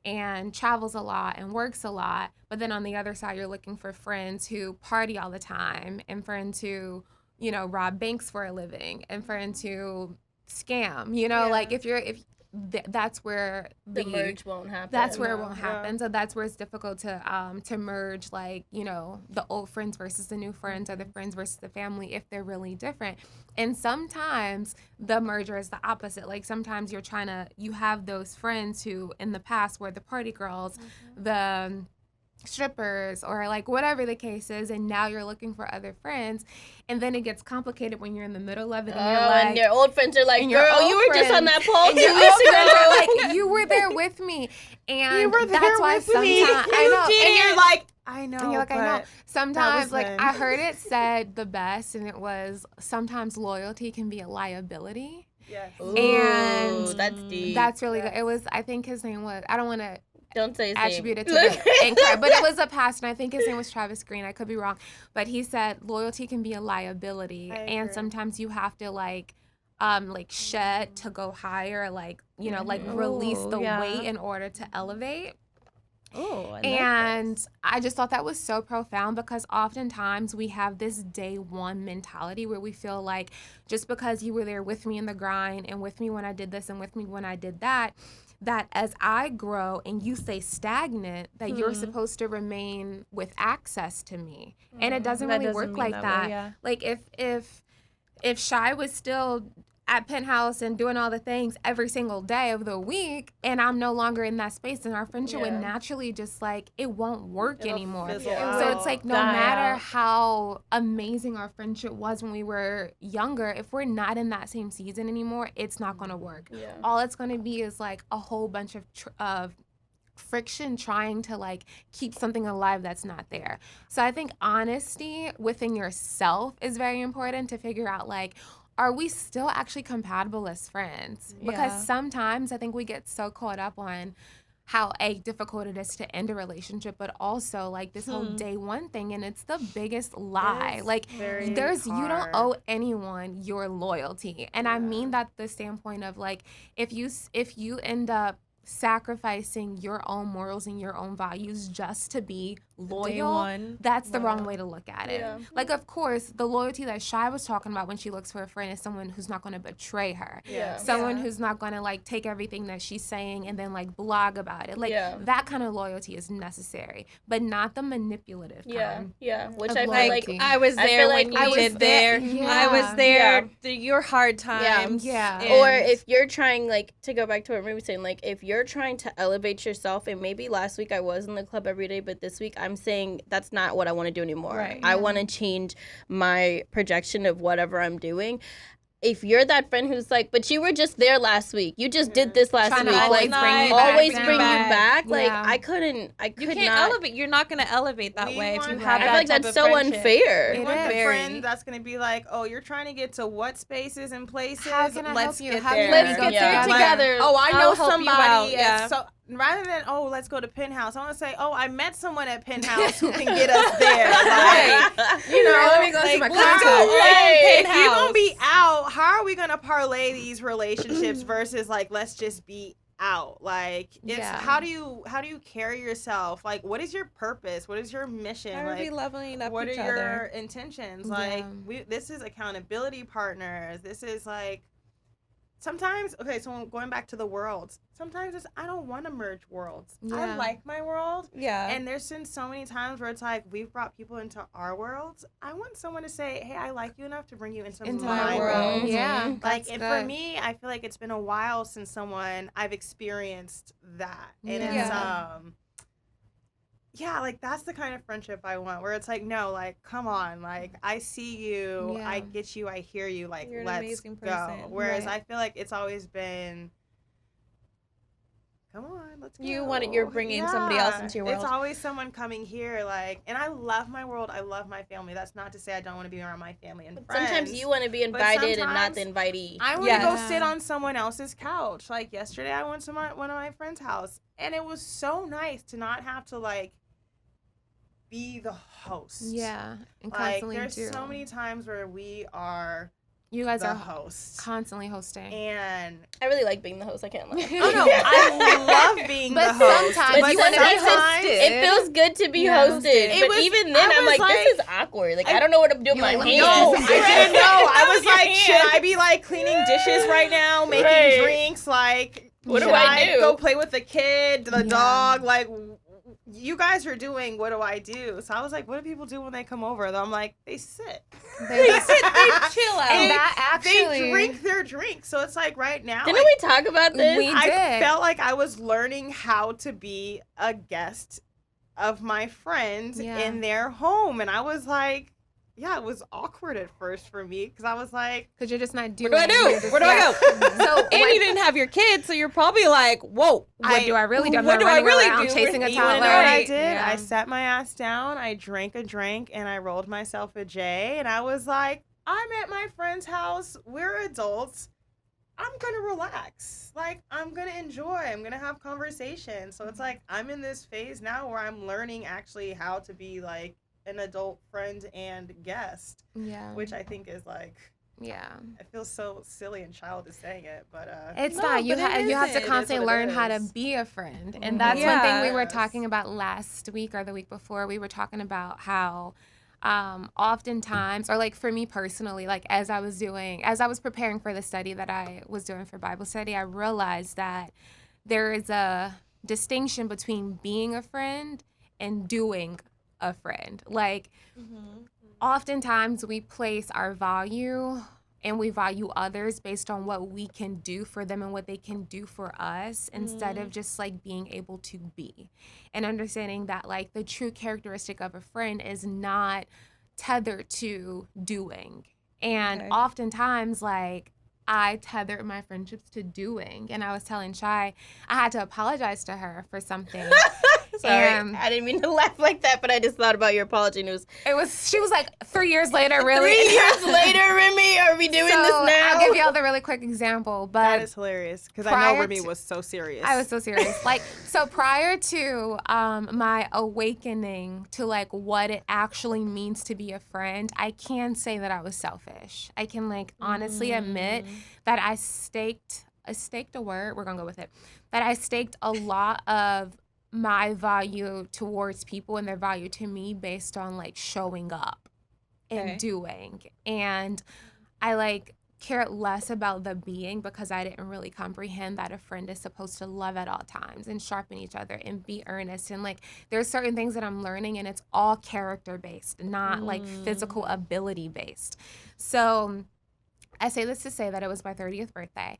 and travels a lot and works a lot, but then on the other side you're looking for friends who party all the time and friends who, you know, rob banks for a living and friends who scam, you know, Yeah. like that's where The merge won't happen. that's where it No, won't yeah. happen. So that's where it's difficult to merge, like, you know, the old friends versus the new friends, or the friends versus the family, if they're really different. And sometimes the merger is the opposite. Like sometimes you have those friends who in the past were the party girls, the strippers, or like whatever the case is, and now you're looking for other friends, and then it gets complicated when you're in the middle of it and you're like, and your old friends are like, and your girl, old you were just on friends- that poll and 2 your weeks old friends ago. are like, you were there with me, and you were there that's why with sometimes me. I know, and you're like, I know, and you're like, I know. but Sometimes, like, then. I heard it said the best, and it was sometimes loyalty can be a liability. yes. And Ooh, that's deep. That's really good. It was, I think his name was, I don't want to Don't say his attribute name. it to the incorrect, but it was a pastor, and I think his name was Travis Green. I could be wrong, but he said loyalty can be a liability, I and agree. sometimes you have to like shed to go higher, like, you know, like release Ooh, the yeah. weight in order to elevate. Oh, I like And this. I just thought that was so profound, because oftentimes we have this day one mentality where we feel like just because you were there with me in the grind and with me when I did this and with me when I did that, that as I grow and you stay stagnant, that you're supposed to remain with access to me. And it doesn't That really doesn't work mean like that that. way, yeah. Like if Shy was still at Penthouse and doing all the things every single day of the week, and I'm no longer in that space, and our friendship would naturally just like, it won't work anymore. fizzle So out. it's like, no Die matter out. how amazing our friendship was when we were younger, if we're not in that same season anymore, it's not going to work. Yeah. All it's going to be is like a whole bunch of friction trying to like keep something alive that's not there. So I think honesty within yourself is very important to figure out, like, are we still actually compatible as friends? Because Yeah. sometimes I think we get so caught up on how difficult it is to end a relationship, but also like this whole day one thing, and it's the biggest lie. It's Like very you don't hard. owe anyone your loyalty, and I mean that the standpoint of like if you end up sacrificing your own morals and your own values just to be loyal, one. that's the wrong way to look at it. Yeah. Like, of course, the loyalty that Shy was talking about when she looks for a friend is someone who's not going to betray her. Yeah. Someone who's not going to, like, take everything that she's saying and then, like, blog about it. Like, that kind of loyalty is necessary, but not the manipulative kind. Yeah. Which Of I feel loyalty. like I was I there feel when like you we did was there. there. I was Yeah. there through your hard times. Yeah. or and- if you're trying, like, to go back to what Marie was saying, like, if you're trying to elevate yourself, and maybe last week I was in the club every day, but this week I'm saying that's not what I want to do anymore. Right. I want to change my projection of whatever I'm doing. If you're that friend who's like, but you were just there last week, you just did this last Trying to week, always like, bring you always back bring down. you back, like, Yeah. I could You can't not. elevate. You're not going to elevate that We way if you want- have I that feel like type that's of so friendship. unfair. We It want the is. friend that's going to be like, oh, you're trying to get to what spaces and places? How can I Let's help you? get How there. can Let's we get go there together? together. Oh, I know I'll help you somebody. out, yeah. So rather than let's go to Penthouse, I want to say, oh, I met someone at Penthouse who can get us there. Like, you know, Let me go see my let's contact. go Hey, if Penthouse. you're gonna be out, how are we gonna parlay these relationships versus like let's just be out? Like it's Yeah. how do you carry yourself? Like what is your purpose? What is your mission? How are we Like leveling up what are each your other? intentions? Like Yeah. this is accountability partners. This is like sometimes so going back to the worlds, sometimes it's I don't want to merge worlds. I Yeah. like my world. Yeah. And there's been so many times where it's like we've brought people into our worlds. I want someone to say, "Hey, I like you enough to bring you into my world." Mhm. Yeah. Like, that's and good. for me, I feel like it's been a while since I've experienced that, and Yeah. it's yeah, like that's the kind of friendship I want, where it's like, no, like, come on, like I see you, I Yeah. get you, I hear you, like You're an let's amazing go. person. Whereas Right. I feel like it's always been. Come on, let's go. You're bringing somebody else into your world. It's always someone coming here, like, and I love my world. I love my family. That's not to say I don't want to be around my family and friends. Sometimes you want to be invited and not the invitee. I want Yes. to go sit on someone else's couch. Like yesterday, I went to one of my friend's house, and it was so nice to not have to like be the host. Yeah. And Like constantly there's do. so many times where we are You guys the are host, constantly hosting. and I really like being the host. I can't lie. oh no, I love being But the host. sometimes But you wanna be sometimes- hosted. It feels good to be Yeah. hosted, It but was- even I then, I'm was like, this is awkward. Like, I don't know what I'm doing with my like, hands. No, I didn't know. I was Your like, hands. should I be like cleaning dishes right now, making Right. drinks? Like, What do should I do? Go play with the kid, the Yeah. dog. Like, you guys are doing. What do I do? So I was like, what do people do when they come over? And I'm like, they sit. They sit, they chill out. And that actually, They drink their drink. So it's like right now. Didn't like, we talk about this? We I did. felt like I was learning how to be a guest of my friends Yeah. in their home, and I was like, yeah, it was awkward at first for me because I was like, because you're just not doing. What do I do? you're just- Where do I yeah. go? So And you didn't have your kids, so you're probably like, whoa. what do I really do? I'm what not do I running really around do? chasing a you wanna toddler. know what I Right. did? Yeah. I sat my ass down, I drank a drink, and I rolled myself a J, and I was like, I'm at my friend's house. We're adults. I'm gonna relax. Like, I'm gonna enjoy. I'm gonna have conversation. So it's like I'm in this phase now where I'm learning actually how to be like an adult friend and guest, Yeah. which I think is like, Yeah. I feel so silly and childish saying it, but It's No, not. You but it you have to isn't. It is constantly what it learn how to is. be a friend, and that's one thing we were Yes. talking about last week or the week before. We were talking about how oftentimes, or like for me personally, like as I was preparing for the study that I was doing for Bible study, I realized that there is a distinction between being a friend and doing a friend. Like, oftentimes we place our value and we value others based on what we can do for them and what they can do for us instead of just like being able to be, and understanding that like the true characteristic of a friend is not tethered to doing. And oftentimes, like, I tethered my friendships to doing, and I was telling Shy I had to apologize to her for something. Sorry, I didn't mean to laugh like that, but I just thought about your apology news. She was like, 3 years later, really? 3 years later, Remy, are we doing this now? I'll give y'all the really quick example, but that is hilarious because I know Remy was so serious. I was so serious. Like, so prior to my awakening to like what it actually means to be a friend, I can say that I was selfish. I can like honestly admit that I staked a word, we're gonna go with it, that I staked a lot of my value towards people and their value to me based on like showing up and doing. And I like cared less about the being because I didn't really comprehend that a friend is supposed to love at all times and sharpen each other and be earnest. And like there's certain things that I'm learning, and it's all character based, not like physical ability based. So I say this to say that it was my 30th birthday,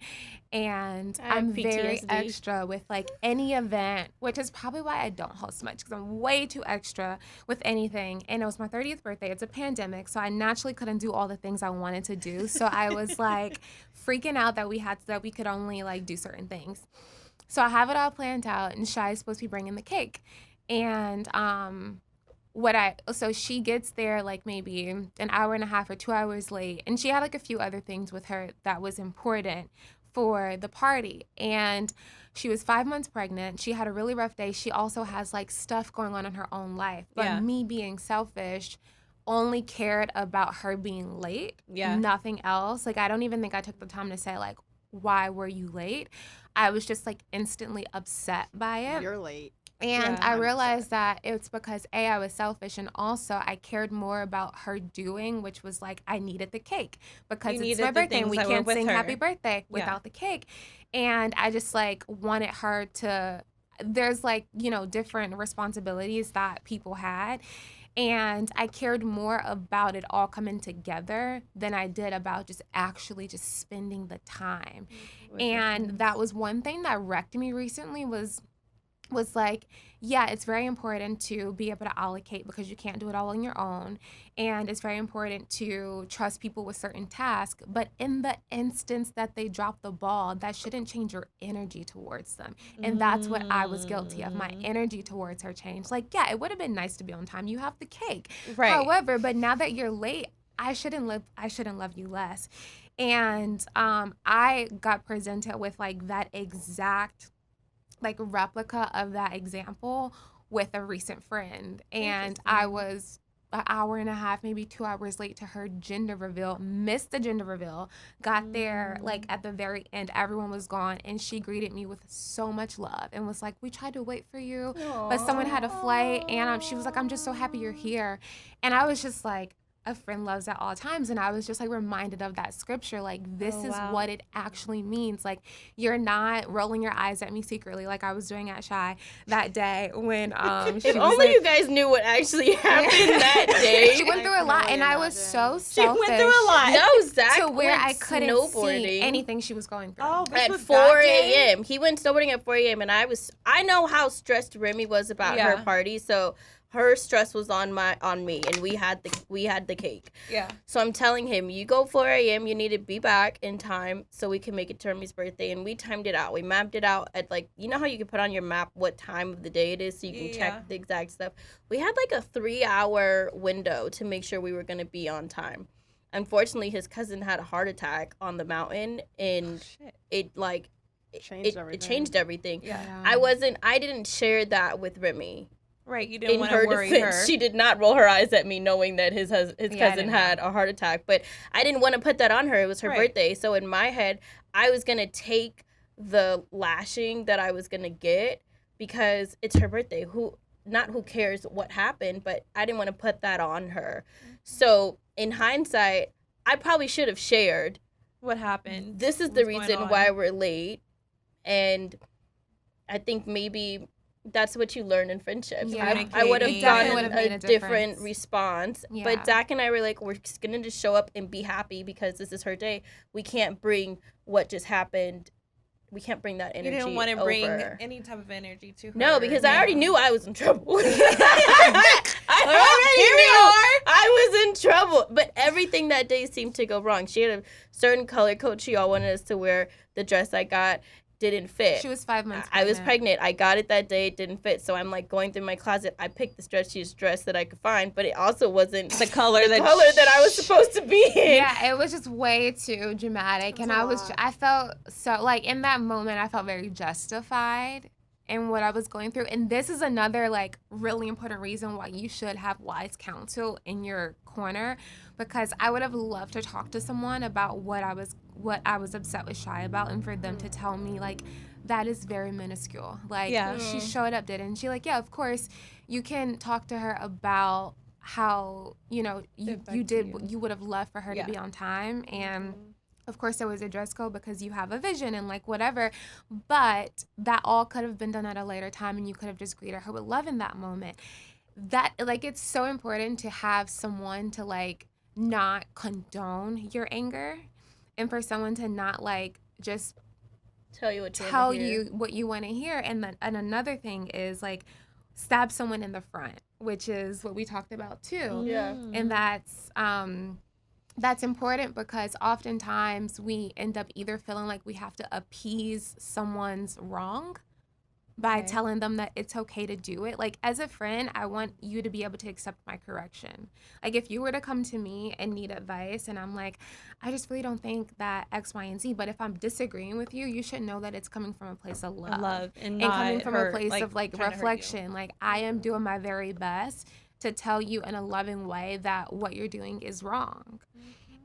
and I'm very extra with like any event, which is probably why I don't host much, because I'm way too extra with anything. And it was my 30th birthday. It's a pandemic, so I naturally couldn't do all the things I wanted to do. So I was like freaking out that we could only like do certain things. So I have it all planned out, and Shy is supposed to be bringing the cake, and so she gets there like maybe an hour and a half or 2 hours late, and she had like a few other things with her that was important for the party. And she was 5 months pregnant. She had a really rough day. She also has like stuff going on in her own life. But me being selfish only cared about her being late, nothing else. Like I don't even think I took the time to say like, why were you late? I was just like instantly upset by it. You're late. And I realized that it's because I was selfish, and also I cared more about her doing, which was like I needed the cake because it's my birthday and we can't sing happy birthday without the cake. And I just like wanted her to, there's like, you know, different responsibilities that people had. And I cared more about it all coming together than I did about just actually just spending the time. And that was one thing that wrecked me recently was like, yeah, it's very important to be able to allocate because you can't do it all on your own. And it's very important to trust people with certain tasks. But in the instance that they drop the ball, that shouldn't change your energy towards them. And that's what I was guilty of. My energy towards her changed. Like, yeah, it would have been nice to be on time. You have the cake. Right. However, but now that you're late, I shouldn't love you less. And I got presented with like that exact like replica of that example with a recent friend, and I was an hour and a half, maybe 2 hours late to her gender reveal, missed the gender reveal, got there like at the very end, everyone was gone, and she greeted me with so much love and was like, we tried to wait for you, but someone had a flight, and she was like, I'm just so happy you're here. And I was just like, a friend loves at all times. And I was just like reminded of that scripture. Like, this is what it actually means. Like, you're not rolling your eyes at me secretly like I was doing at Shy that day when she if was only like, you guys knew what actually happened that day. She went through a lot, and I was so selfish. She went through a lot. No, Zach to where went I couldn't see anything she was going through. Oh, at 4 a.m. He went snowboarding at 4 a.m. and I know how stressed Remy was about her party, so her stress was on me, and we had the cake. Yeah. So I'm telling him, you go 4 a.m. You need to be back in time so we can make it to Remy's birthday. And we timed it out. We mapped it out at like, you know how you can put on your map what time of the day it is so you can check the exact stuff. We had like a 3-hour window to make sure we were gonna be on time. Unfortunately, his cousin had a heart attack on the mountain, and it changed everything. Yeah. I didn't share that with Remy. Right, you didn't want to worry her. She did not roll her eyes at me knowing that his cousin had a heart attack. But I didn't want to put that on her. It was her birthday. So in my head, I was going to take the lashing that I was going to get because it's her birthday. Who cares what happened, but I didn't want to put that on her. So in hindsight, I probably should have shared what happened. This is the reason why we're late. And I think maybe that's what you learn in friendships. Yeah. I would have Definitely gotten would've made a a different difference. response. Yeah. But Zach and I were like, we're just gonna just show up and be happy because this is her day. We can't bring what just happened. We can't bring that energy. You didn't want to bring over. any type of energy to her. No, because I already knew I was in trouble. I was in trouble. But everything that day seemed to go wrong. She had a certain color code she all wanted us to wear. The dress I got didn't fit. She was 5 months I was pregnant. I got it that day. It didn't fit. So I'm like going through my closet. I picked the stretchiest dress that I could find, but it also wasn't the color that I was supposed to be in. Yeah, it was just way too dramatic. And I felt so, like, in that moment, I felt very justified in what I was going through. And this is another, like, really important reason why you should have wise counsel in your corner, because I would have loved to talk to someone about what I was upset with Shy about, and for them to tell me, like, that is very minuscule. Like, she showed up, didn't she? Like, yeah, of course, you can talk to her about how, you know, you would have loved for her to be on time. And of course, there was a dress code because you have a vision and, like, whatever. But that all could have been done at a later time, and you could have just greeted her with love in that moment. That, like, it's so important to have someone to, like, not condone your anger, and for someone to not, like, just tell you what you want to hear. And then, and another thing is, like, stab someone in the front, which is what we talked about too. Yeah. And that's important because oftentimes we end up either feeling like we have to appease someone's wrong by telling them that it's okay to do it. Like, as a friend, I want you to be able to accept my correction. Like, if you were to come to me and need advice and I'm like, I just really don't think that X, Y, and Z, but if I'm disagreeing with you, you should know that it's coming from a place of love. And coming from a place of, like, reflection. Like, I am doing my very best to tell you in a loving way that what you're doing is wrong.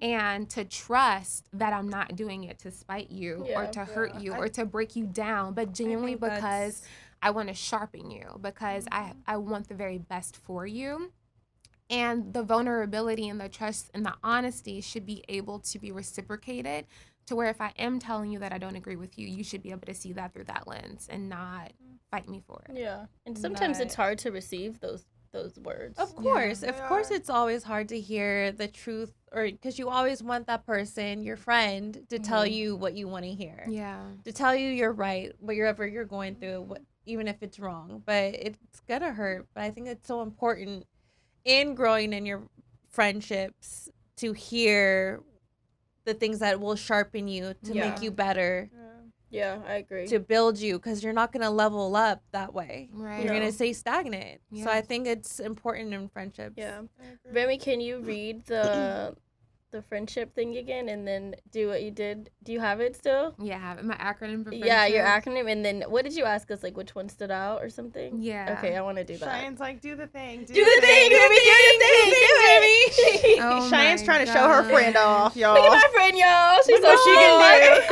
And to trust that I'm not doing it to spite you or to hurt you or to break you down, but genuinely because I want to sharpen you, because I want the very best for you. And the vulnerability and the trust and the honesty should be able to be reciprocated, to where if I am telling you that I don't agree with you, you should be able to see that through that lens and not fight me for it. Yeah. And sometimes it's hard to receive those words. Of course. Of course it's always hard to hear the truth, or because you always want that person, your friend, to tell you what you want to hear. Yeah. To tell you you're right, whatever you're going through, even if it's wrong. But it's going to hurt. But I think it's so important in growing in your friendships to hear the things that will sharpen you, to make you better. Yeah, I agree. To build you, because you're not going to level up that way. Right. You're going to stay stagnant. Yeah. So I think it's important in friendships. Yeah. Remy, can you read the friendship thing again and then do what you did? Do you have it still? Yeah, my acronym for friendship. Yeah, your acronym. And then what did you ask us? Like, which one stood out or something? Yeah. Okay, I want to do that. Cheyenne's like, do the thing. Do the thing, Remy, do the thing. Oh Cheyenne's my trying to show her friend off, y'all. Look at my friend, y'all. She's Look what she can do.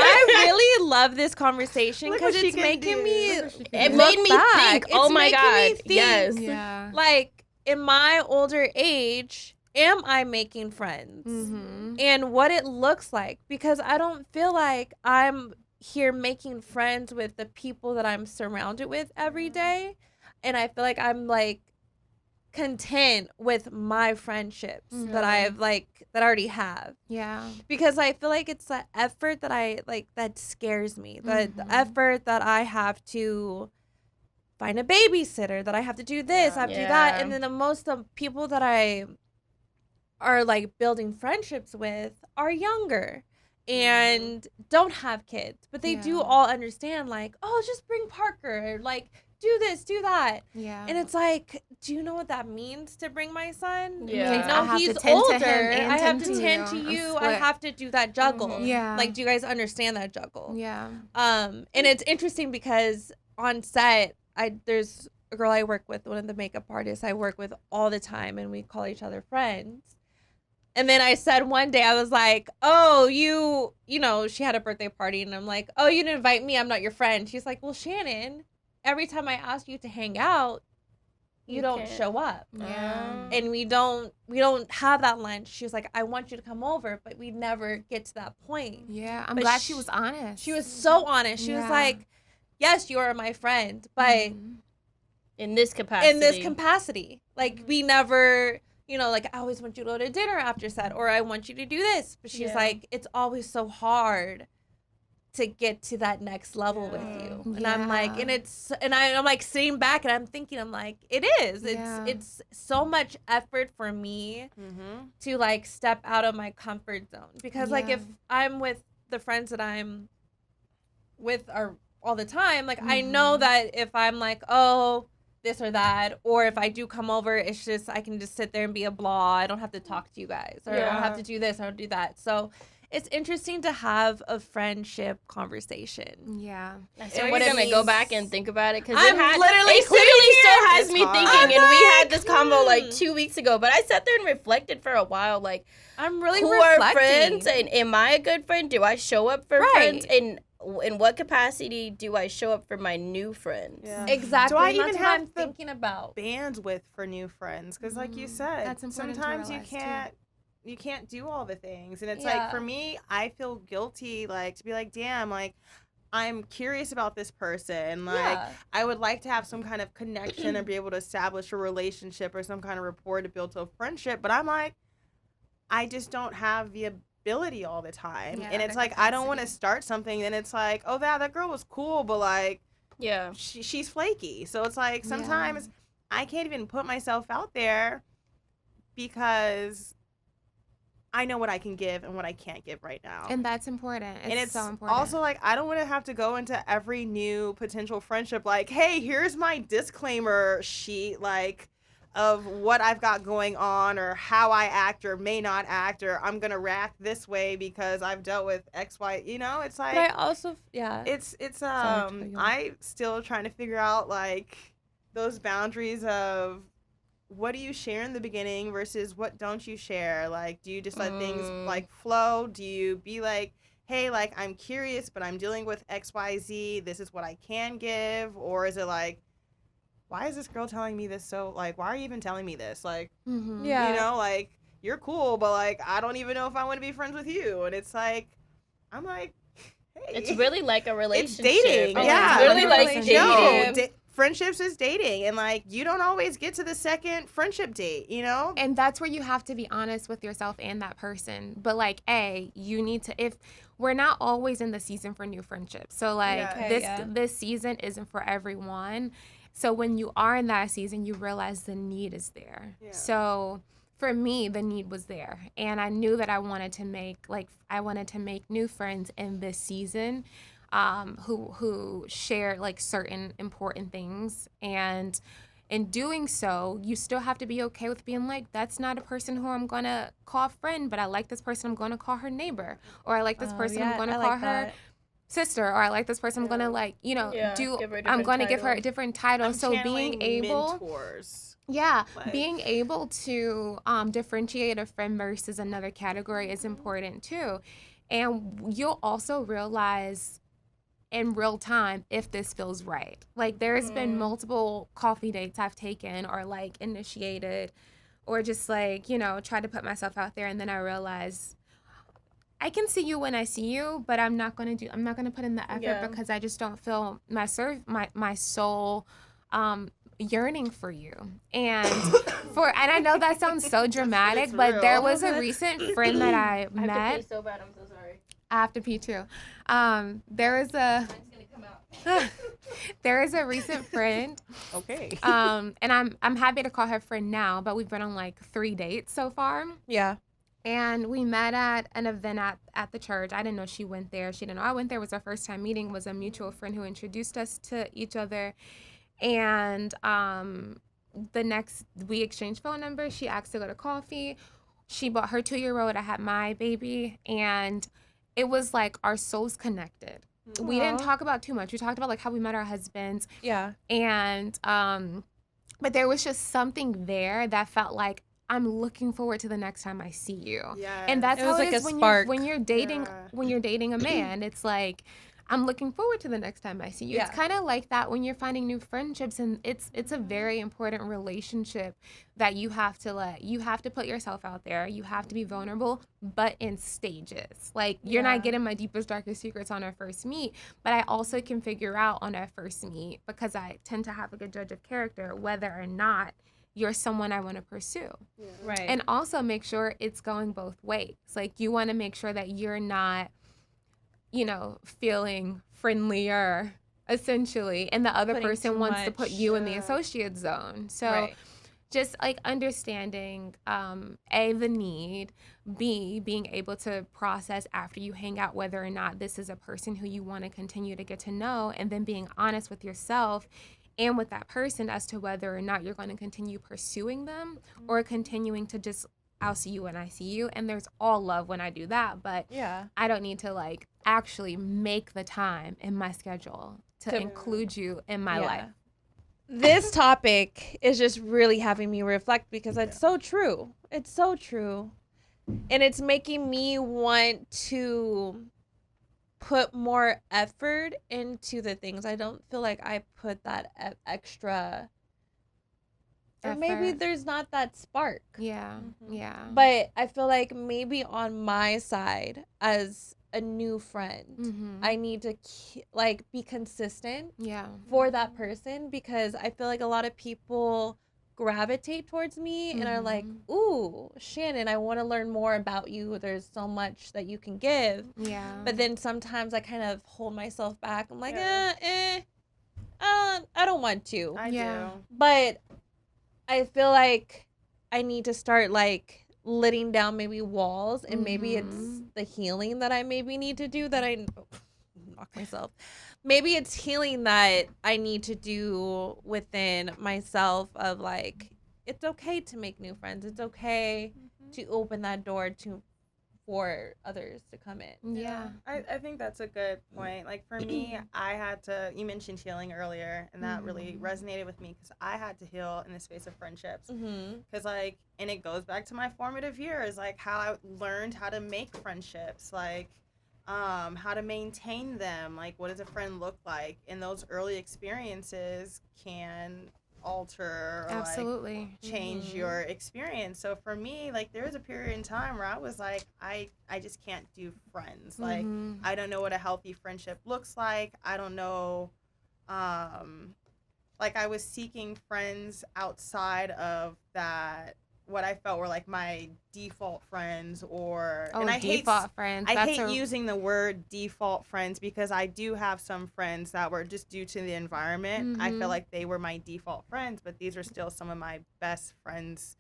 I really love this conversation Look what because she it's can making do. me Look what she can It do. made me back. think. It's Oh my making God. me think. Yes. Yeah. Like, in my older age, am I making friends? Mm-hmm. And what it looks like, because I don't feel like I'm here making friends with the people that I'm surrounded with every day. And I feel like I'm, like, content with my friendships that I've, like, that I already have. Yeah. Because I feel like it's the effort that I, like, that scares me. The effort that I have to find a babysitter, that I have to do this, I have to do that. And then the most of people that I are, like, building friendships with are younger and don't have kids. But they do all understand, like, oh, just bring Parker. Like, do this, do that. Yeah. And it's like, do you know what that means to bring my son? Yeah. Like, I no, have he's to tend to older. him and I have tend to to tend you. to I'm you. I split. have to do that juggle. Yeah. Like, do you guys understand that juggle? Yeah. And it's interesting because on set, there's a girl I work with, one of the makeup artists I work with all the time, and we call each other friends. And then I said one day, I was like, oh, you know, she had a birthday party, and I'm like, oh, you didn't invite me, I'm not your friend. She's like, well, Shanan, every time I ask you to hang out, you don't show up. Yeah. And we don't have that lunch. She was like, I want you to come over, but we never get to that point. Yeah. I'm But glad she was honest. She was so honest. She was Yeah. like, yes, you are my friend, but Mm-hmm. in this capacity. Like, we never, like, I always want you to go to dinner after set, or I want you to do this. But she's like, it's always so hard to get to that next level with you. And I'm like, I'm like sitting back and I'm thinking, I'm like, it is. It's so much effort for me to like step out of my comfort zone. Because like if I'm with the friends that I'm with all the time, like I know that if I'm like, oh, this or that, or if I do come over, it's just I can just sit there and be a blah. I don't have to talk to you guys, or I don't have to do this, I don't do that. So it's interesting to have a friendship conversation. Yeah. So we're going to go back and think about it, because it clearly still has me thinking. And we had this convo like 2 weeks ago, but I sat there and reflected for a while, like, I'm really who reflecting. are friends, and am I a good friend? Do I show up for friends? And in what capacity do I show up for my new friends? Yeah. Exactly. Do I even have I'm thinking about bandwidth for new friends? Because like you said, that's important sometimes to you realize, can't do all the things. And it's like, for me, I feel guilty, like, to be like, damn, like, I'm curious about this person. Like, I would like to have some kind of connection or be able to establish a relationship or some kind of rapport to build to a friendship. But I'm like, I just don't have the ability all the time. And it's like, I don't want to start something. And it's like, oh, that girl was cool, but like, she's flaky. So it's like, sometimes I can't even put myself out there because I know what I can give and what I can't give right now. And that's important. It's so important. Also, like, I don't want to have to go into every new potential friendship like, hey, here's my disclaimer sheet, like, of what I've got going on or how I act or may not act, or I'm going to react this way because I've dealt with X, Y, it's like. But I also, It's I still trying to figure out, like, those boundaries of, what do you share in the beginning versus what don't you share? Like, do you just let things like flow? Do you be like, hey, like, I'm curious, but I'm dealing with XYZ. This is what I can give. Or is it like, why is this girl telling me this? So like, why are you even telling me this? Like, like, you're cool, but like, I don't even know if I want to be friends with you. And it's like, I'm like, hey. It's really like a relationship. It's dating. It's really like dating. Friendships is dating, and like, you don't always get to the second friendship date, And that's where you have to be honest with yourself and that person. But like, you need to, if we're not always in the season for new friendships. So like this season isn't for everyone. So when you are in that season, you realize the need is there. Yeah. So for me, the need was there, and I knew that I wanted to make new friends in this season. Who share like certain important things, and in doing so, you still have to be okay with being like, that's not a person who I'm gonna call friend, but I like this person, I'm gonna call her neighbor, or I like this person, I'm gonna call her sister, or I like this person, I'm gonna like, I'm gonna give her a different title. So being able mentors. Being able to differentiate a friend versus another category is important too. And you'll also realize in real time if this feels right. Like, there's been multiple coffee dates I've taken or like initiated or just like, tried to put myself out there, and then I realize I can see you when I see you, but I'm not going to put in the effort because I just don't feel my soul yearning for you. And I know that sounds so dramatic, but there was a recent friend that I met. I have to pee so bad, I'm so sorry. I have to pee too. There is a recent friend. Okay. And I'm happy to call her friend now, but we've been on like 3 dates so far. Yeah. And we met at an event at the church. I didn't know she went there. She didn't know I went there. It was our first time meeting. It was a mutual friend who introduced us to each other. And we exchanged phone numbers. She asked to go to coffee. She bought her 2-year-old. I had my baby. And it was like our souls connected. Aww. We didn't talk about too much. We talked about like how we met our husbands. Yeah. And but there was just something there that felt like, I'm looking forward to the next time I see you. Yes. And that's how it is when you're dating a man. It's like, I'm looking forward to the next time I see you. It's kind of like that when you're finding new friendships, and it's a very important relationship that you have to put yourself out there. You have to be vulnerable, but in stages. Like, you're not getting my deepest, darkest secrets on our first meet, but I also can figure out on our first meet, because I tend to have a good judge of character, whether or not you're someone I want to pursue. Right. And also make sure it's going both ways. Like, you want to make sure that you're not, feeling friendlier, essentially, and the other person wants to put you in the associate zone. So just like understanding, A, the need, B, being able to process after you hang out whether or not this is a person who you want to continue to get to know, and then being honest with yourself and with that person as to whether or not you're going to continue pursuing them or continuing to just, I'll see you when I see you. And there's all love when I do that, but I don't need to like actually make the time in my schedule to include you in my life. This topic is just really having me reflect, because it's so true. It's so true. And it's making me want to put more effort into the things. I don't feel like I put that extra effort. Or maybe there's not that spark. Yeah. But I feel like maybe on my side as a new friend, I need to be consistent for that person, because I feel like a lot of people gravitate towards me and are like, ooh, Shanan, I want to learn more about you. There's so much that you can give. Yeah. But then sometimes I kind of hold myself back. I'm like, I don't want to. I do. But I feel like I need to start letting down maybe walls, and maybe it's the healing that I maybe need to do that I knock myself. Maybe it's healing that I need to do within myself of it's okay to make new friends. It's okay to open that door for others to come in. Yeah. I think that's a good point. Like, for me, you mentioned healing earlier, and that really resonated with me, because I had to heal in the space of friendships. Because, and it goes back to my formative years, how I learned how to make friendships, how to maintain them, what does a friend look like? And those early experiences can alter or absolutely change your experience. So for me, there was a period in time where I was I just can't do friends. I don't know what a healthy friendship looks like. I don't know, I was seeking friends outside of that, what I felt were my default friends, and I hate using the word default friends, because I do have some friends that were just due to the environment. I feel like they were my default friends, but these are still some of my best friends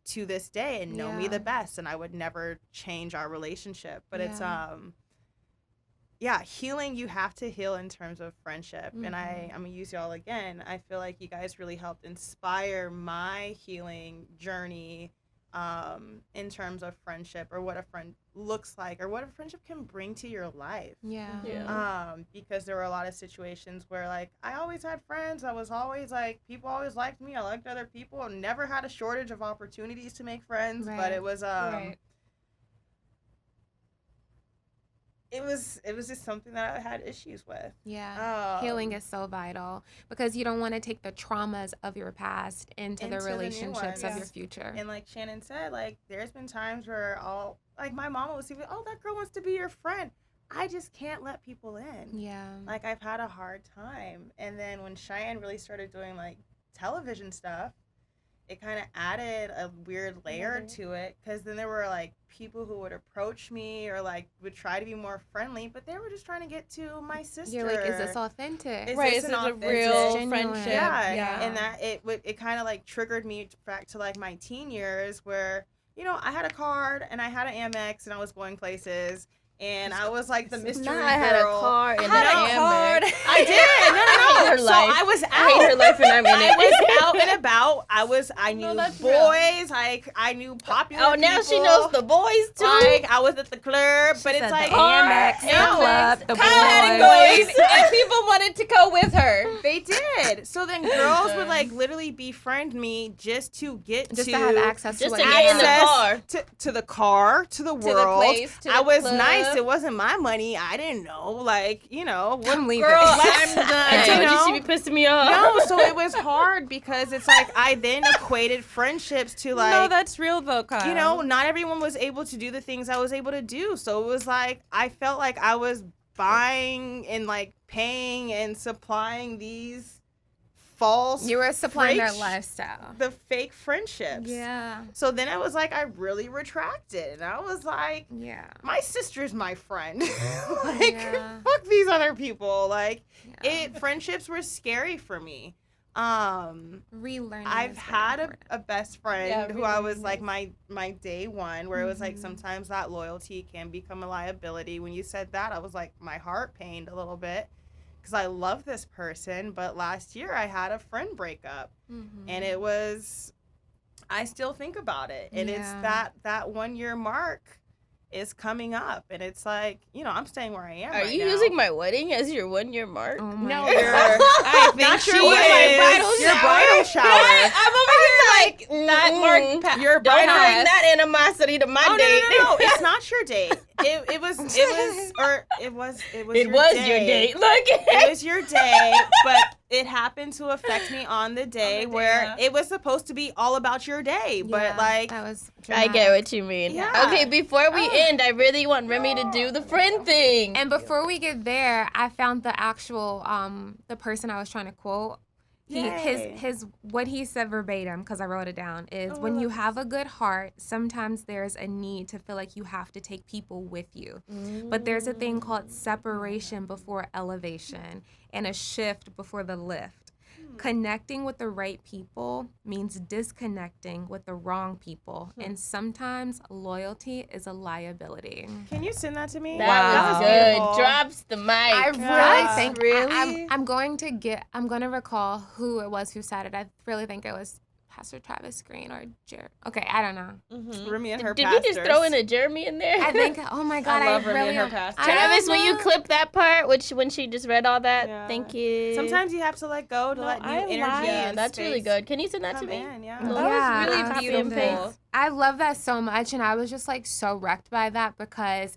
to this day and know me the best, and I would never change our relationship. But it's healing. You have to heal in terms of friendship. And I'm gonna use y'all again. I feel like you guys really helped inspire my healing journey in terms of friendship, or what a friend looks like, or what a friendship can bring to your life. Because there were a lot of situations where I always had friends. I was always people always liked me. I liked other people, and never had a shortage of opportunities to make friends. But it was It was just something that I had issues with. Healing is so vital, because you don't want to take the traumas of your past into the relationships of your future. And like Shanan said, there's been times where my mama was even, oh, that girl wants to be your friend. I just can't let people in. I've had a hard time. And then when Cheyenne really started doing television stuff, it kind of added a weird layer to it, because then there were people who would approach me or would try to be more friendly, but they were just trying to get to my sister. You're is this authentic? Is this a real friendship? And that it kind of triggered me back to my teen years, where I had a card and I had an Amex and I was going places. And I was the mystery girl. I had a car and I an card. I did. No. So I was out. I hate her life, and I'm in it. I was out and about. I knew boys. I knew popular people. Now she knows the boys too. I was at the club, but it's the Amex, the club, the boys. And people wanted to go with her. They did. So then girls would literally befriend me just to have access to get in the car, to the car, to the world. To the place, to I was club. nice Since it wasn't my money, I didn't know. Like, you know, I'm leaving. Girl, I'm done. I told you she be pissing me off. No, so it was hard because it's like I then equated friendships to like. No, that's real though, Kyle. You know, not everyone was able to do the things I was able to do. So it was like I felt like I was buying and like paying and supplying these false. You were supplying their lifestyle. The fake friendships. Yeah. So then I was like, I really retracted. And I was like, Yeah. my sister's my friend. Like, fuck these other people. Like, friendships were scary for me. Relearning. I've had a best friend who I was like my day one, where it was like sometimes that loyalty can become a liability. When you said that, I was like, my heart pained a little bit because I love this person. But last year I had a friend breakup, and it was, I still think about it, and it's that 1 year mark is coming up, and it's like, you know, I'm staying where I am. Are you using my wedding as your 1 year mark? Oh my no, I think she your bridal shower. I'm over here like not mark. Your don't bring that animosity to my date. No, it's not your date. It was your date. Look, it was your day, but it happened to affect me on the day where it was supposed to be all about your day, but like that was dramatic. I get what you mean. Yeah. Okay, before we end, I really want Remy to do the friend thing. And before we get there, I found the actual the person I was trying to quote. His what he said verbatim, because I wrote it down, is when you have a good heart, sometimes there's a need to feel like you have to take people with you. But there's a thing called separation before elevation and a shift before the lift. Connecting with the right people means disconnecting with the wrong people. And sometimes loyalty is a liability. Can you send that to me? That was good. Beautiful. Drops the mic. I really think I'm going to recall who it was who said it. I really think it was Pastor Travis Green or Jeremy. Okay, I don't know. Remy and her Did pastors. we just throw in a Jeremy in there? I think, oh my God, I love really Remy and her pastors. Travis, will you clip that part when she just read all that? Yeah. Thank you. Sometimes you have to let go to let new energy Yeah, that's space really good. Can you send that to me? Yeah. That was really beautiful. I love that so much, and I was just like so wrecked by that because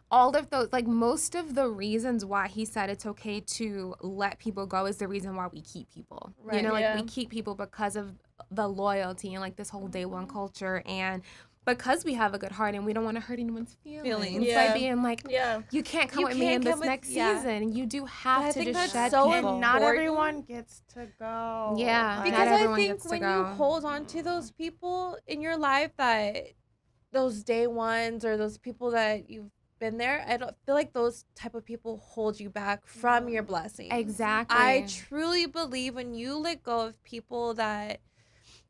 all of those, like most of the reasons why he said it's okay to let people go is the reason why we keep people. Right. You know, like we keep people because of the loyalty and like this whole day one culture, and because we have a good heart and we don't want to hurt anyone's feelings by being like, you can't come with me in this next season. You do have to just shed people. And not everyone gets to go. Yeah, because I think when you hold on to those people in your life, that those day ones or those people that you've been there, I don't feel like those type of people hold you back from your blessings. Exactly. I truly believe when you let go of people that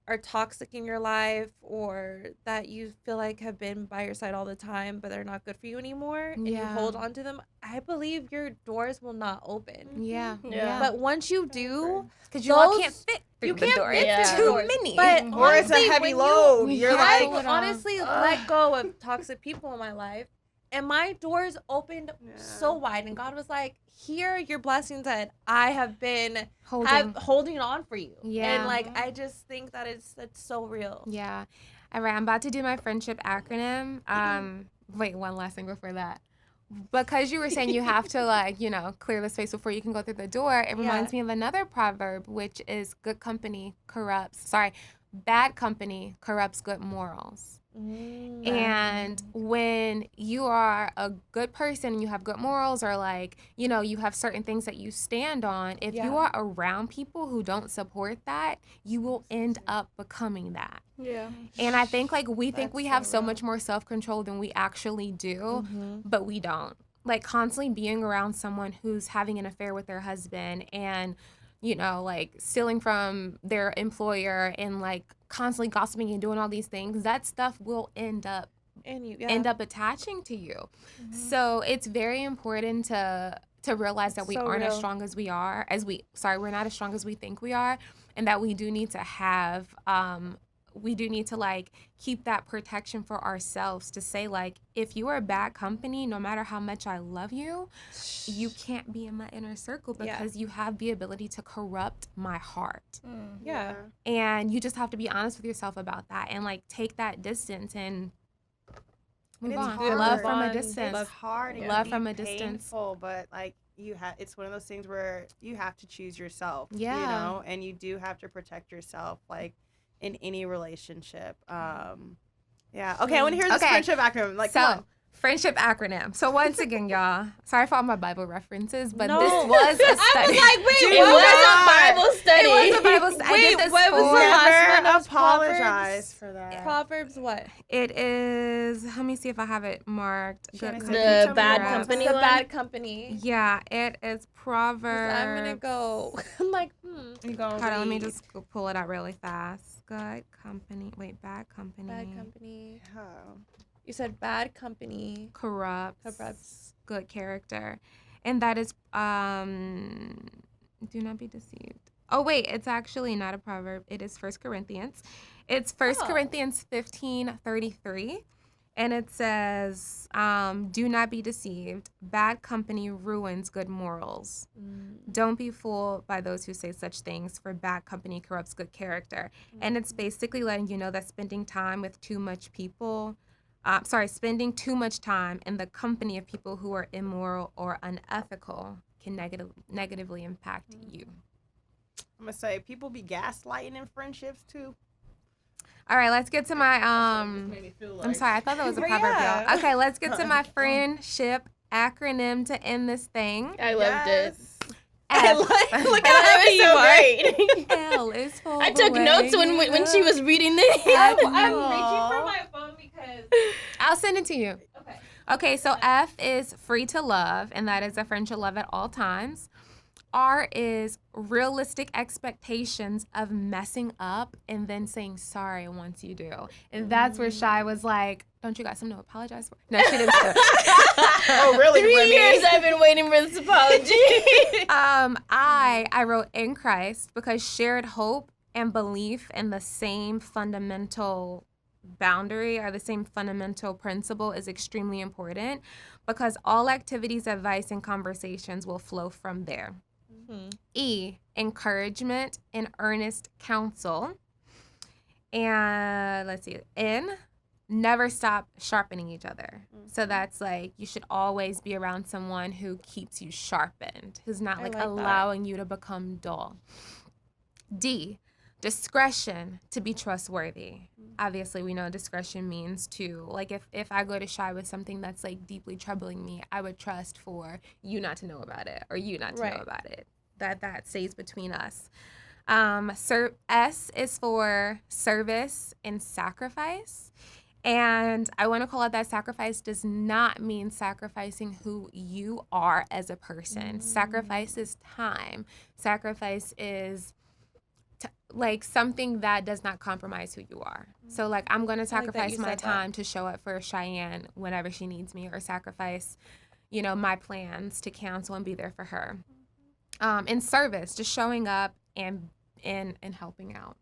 are toxic in your life or that you feel like have been by your side all the time but they're not good for you anymore, and you hold on to them, I believe your doors will not open. Yeah. But once you do, because you all can't fit through the door. Fit too many. But or it's a heavy load. You're like, honestly, let go of toxic people in my life. And my doors opened so wide. And God was like, here are your blessings that I have been holding on for you. Yeah. And like, I just think that it's so real. Yeah. All right, I'm about to do my friendship acronym. Wait, one last thing before that. Because you were saying you have to like, you know, clear the space before you can go through the door. It reminds me of another proverb, which is bad company corrupts good morals. And when you are a good person and you have good morals, or like, you know, you have certain things that you stand on, if you are around people who don't support that, you will end up becoming that. Yeah. And I think like we think we have so much more self-control than we actually do, but we don't. Like constantly being around someone who's having an affair with their husband and, you know, like stealing from their employer and like constantly gossiping and doing all these things, that stuff will end up attaching to you. So it's very important to realize that we aren't as strong as we are, we're not as strong as we think we are, and that we do need to have like keep that protection for ourselves to say like, if you are bad company, no matter how much I love you, you can't be in my inner circle because you have the ability to corrupt my heart. And you just have to be honest with yourself about that and like take that distance and Move it's on. hard. Love from a Bond. distance. It's hard. It Love can from be a distance. painful, but like it's one of those things where you have to choose yourself. Yeah. You know, and you do have to protect yourself, like in any relationship. Yeah. Okay, I want to hear this Okay. friendship acronym. Like, come on. Friendship acronym. So once again, y'all, sorry for all my Bible references, but No. this was a study. It was a Bible study. It was a Bible study. I did this what was the for- last one? That was Apologize for that. Proverbs what? It is. Let me see if I have it marked. Shannon, Good can you company. tell The me bad what? company The one. bad company. Yeah, it is Proverbs. I'm gonna go. I'm like, You gonna Hold on, let me read. just go pull it out really fast. Good company. Wait, bad company. bad company. Oh. You said bad company. Corrupts good character, and that is do not be deceived. Oh wait, it's actually not a proverb. It is 1 Corinthians. It's 1 Oh. Corinthians 15:33, and it says, "Do not be deceived. Bad company ruins good morals. Don't be fooled by those who say such things, for bad company corrupts good character." And it's basically letting you know that spending time with too much people. Spending too much time in the company of people who are immoral or unethical can negatively impact you. I'm gonna say people be gaslighting in friendships too. All right, let's get to my Made me feel I'm like- sorry, I thought that was a But proverb, yeah. y'all. Okay, let's get to my friendship acronym to end this thing. I loved it. F. Look I how thought happy it you was are. so great. L is for I the took way notes you when she look. was reading this. I'm reaching for my phone because. I'll send it to you. Okay. Okay, so F is free to love, and that is a friendship love at all times. R is realistic expectations of messing up and then saying sorry once you do. And that's where Shy was like, don't you got something to apologize for? No, she didn't say that. Oh, really, 3 Remy? years I've been waiting for this apology. I wrote in Christ because shared hope and belief in the same fundamental boundary or the same fundamental principle is extremely important because all activities, advice, and conversations will flow from there. E, encouragement and earnest counsel. And let's see, N, never stop sharpening each other. So that's like you should always be around someone who keeps you sharpened, who's not I like like that. allowing you to become dull. D, discretion to be trustworthy. Obviously, we know discretion means to, like, if I go to Shy with something that's like deeply troubling me, I would trust for you not to know about it or you not to know about it. That stays between us. S is for service and sacrifice. And I want to call out that sacrifice does not mean sacrificing who you are as a person. Sacrifice is time. Sacrifice is like something that does not compromise who you are. So like I'm going to sacrifice my time to show up for Cheyenne whenever she needs me, or sacrifice, my plans to cancel and be there for her. In service, just showing up and helping out.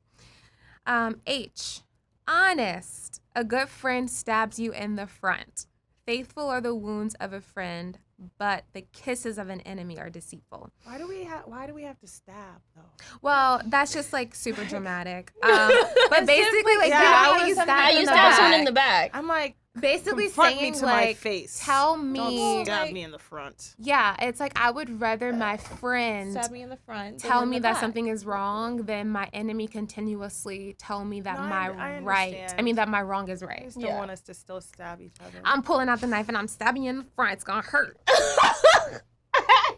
H, honest. A good friend stabs you in the front. Faithful are the wounds of a friend, but the kisses of an enemy are deceitful. Why do we have to stab though? Well, that's just like super dramatic. But basically, like, Yeah, how you how How you stab stab someone in in the the back. I'm like, basically confront saying me to my like, face. tell Don't me. stab me in the front. Yeah, it's like I would rather my friend Stab me in the front. tell me that something is wrong than my enemy continuously tell me that No, I my understand. that my wrong is I right. just don't want us to still stab each other. I'm pulling out the knife and I'm stabbing you in the front. It's gonna hurt.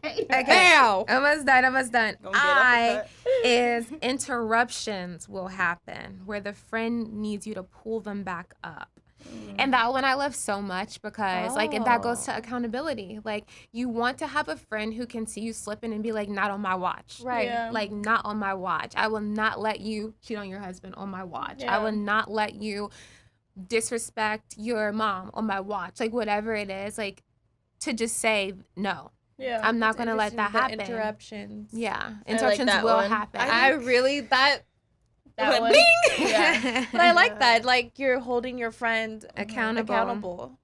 Okay. Ow. Almost done. Gonna get I uppercut. is interruptions will happen where the friend needs you to pull them back up. And that one I love so much because like that goes to accountability. Like you want to have a friend who can see you slipping and be like, not on my watch. Right. Yeah. Like not on my watch. I will not let you cheat on your husband on my watch. Yeah. I will not let you disrespect your mom on my watch. Like whatever it is, like to just say no. Yeah. I'm not gonna let that happen. Interruptions. Yeah. like Interruptions that will one. happen. I really that one. Bing! Yeah. But I like that. Like you're holding your friend Accountable. accountable.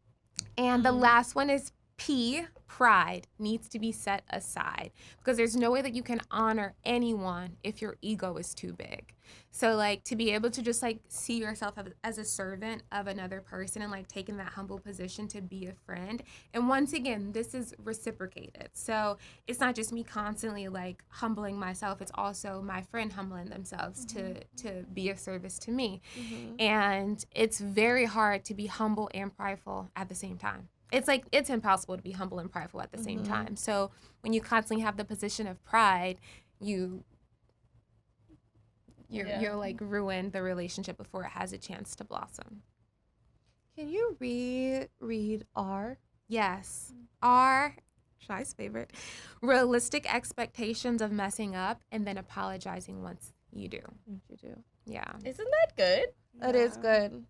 And the last one is P, pride needs to be set aside, because there's no way that you can honor anyone if your ego is too big. So like to be able to just like see yourself as a servant of another person and like taking that humble position to be a friend. And once again, this is reciprocated. So it's not just me constantly like humbling myself, it's also my friend humbling themselves to be of service to me. And it's very hard to be humble and prideful at the same time. It's like, it's impossible to be humble and prideful at the same time. So when you constantly have the position of pride, you'll like ruin the relationship before it has a chance to blossom. Can you read R? Yes. R, Shai's favorite. Realistic expectations of messing up and then apologizing once you do. You do. Yeah. Isn't that good? That is good.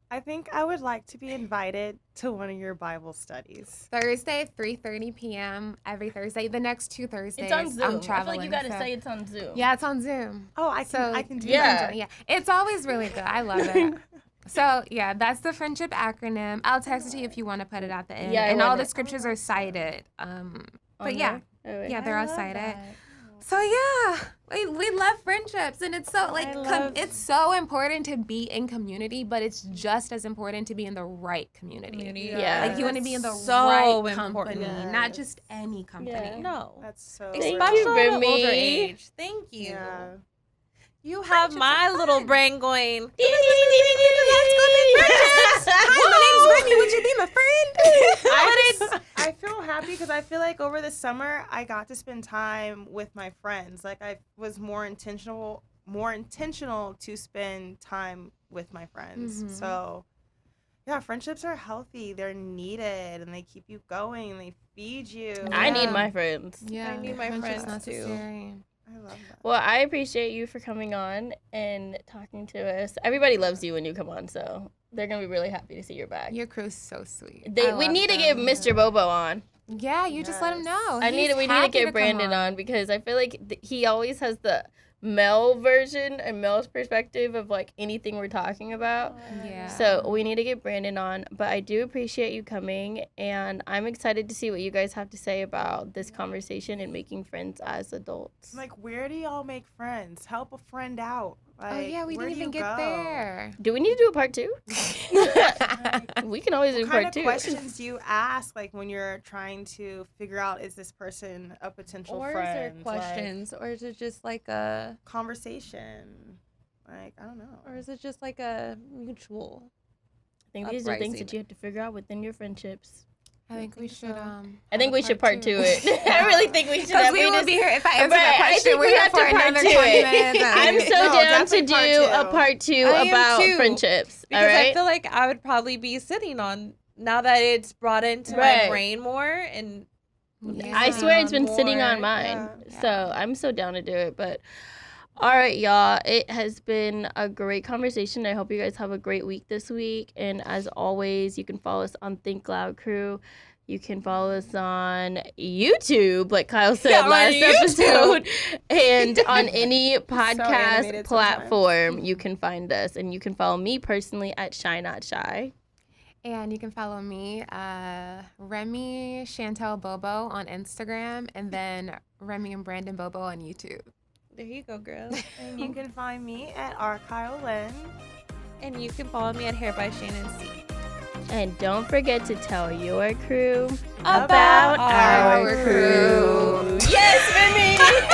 I think I would like to be invited to one of your Bible studies. Thursday, 3:30 p.m. every Thursday. The next 2 Thursdays, It's on Zoom. I'm I traveling. feel like you gotta so- say it's on Zoom. Yeah, it's on Zoom. Oh, I can do Yeah. that. Yeah. It's always really good. I love it. So, yeah, that's the friendship acronym. I'll text it to you if you want to put it at the end. Yeah, I and all want the it. scriptures are cited. But On yeah. there? Alright. Yeah, they're I all love cited. that. So yeah, we love friendships, and it's so like it's so important to be in community, but it's just as important to be in the right community. Yeah. Like you want to be in the So right important. company, not just any company. Yeah. No. That's so Thank real. you, Especially at an Remy. older age. Thank you. Yeah. You have my little brain going. Let's go be friends. Hi, my name's Remy. Would you be my friend? I feel happy because I feel like over the summer I got to spend time with my friends. Like I was more intentional to spend time with my friends. So yeah, friendships are healthy. They're needed and they keep you going and they feed you. I need my friends. Yeah, I need my friendship's friends, too. necessary. I love that. Well, I appreciate you for coming on and talking to us. Everybody loves you when you come on, so they're gonna be really happy to see your back. Your crew's so sweet. We love need to them. get Mr. Bobo on. Yeah, you just let him know. We need to happy get come Brandon on because I feel like he always has the male version and male's perspective of like anything we're talking about. Yeah. So we need to get Brandon on, but I do appreciate you coming, and I'm excited to see what you guys have to say about this conversation and making friends as adults. Like, where do y'all make friends? Help a friend out. Like, Oh yeah, we where didn't do even you get go? there. Do we need to do a part 2? We can always do What kind part of 2. questions do you ask, like, when you're trying to figure out, is this person a potential Or is friend? there questions? Or is it just like a Like, conversation. Like, I don't know. or is it just like a mutual? I think these are things uprising. that you have to figure out within your friendships. I think we should. I think we should part 2 it. I really think we should. Because we will will be here if I answer Right, that I question. think We're we here have for to part another 2 20 it. minutes. I'm so No, down to definitely do part a 2. part 2 I am about too. friendships. Because all right? I feel like I would probably be sitting on now that it's brought into Right. my brain more and I swear it's been more, sitting on mine. yeah. So I'm so down to do it. But all right, y'all. It has been a great conversation. I hope you guys have a great week this week. And as always, you can follow us on Think Loud Crew. You can follow us on YouTube, like Kyle said Yeah, we're on last YouTube. episode. And on any animated podcast sometimes. platform, you can find us. And you can follow me personally at Shy Not Shy. And you can follow me, Remy Chantel Bobo on Instagram, and then Remy and Brandon Bobo on YouTube. there you go, girl. And you can find me at RKyleLynn. And you can follow me at Hair by Shanan C. And don't forget to tell your crew About our crew. Yes, Remy!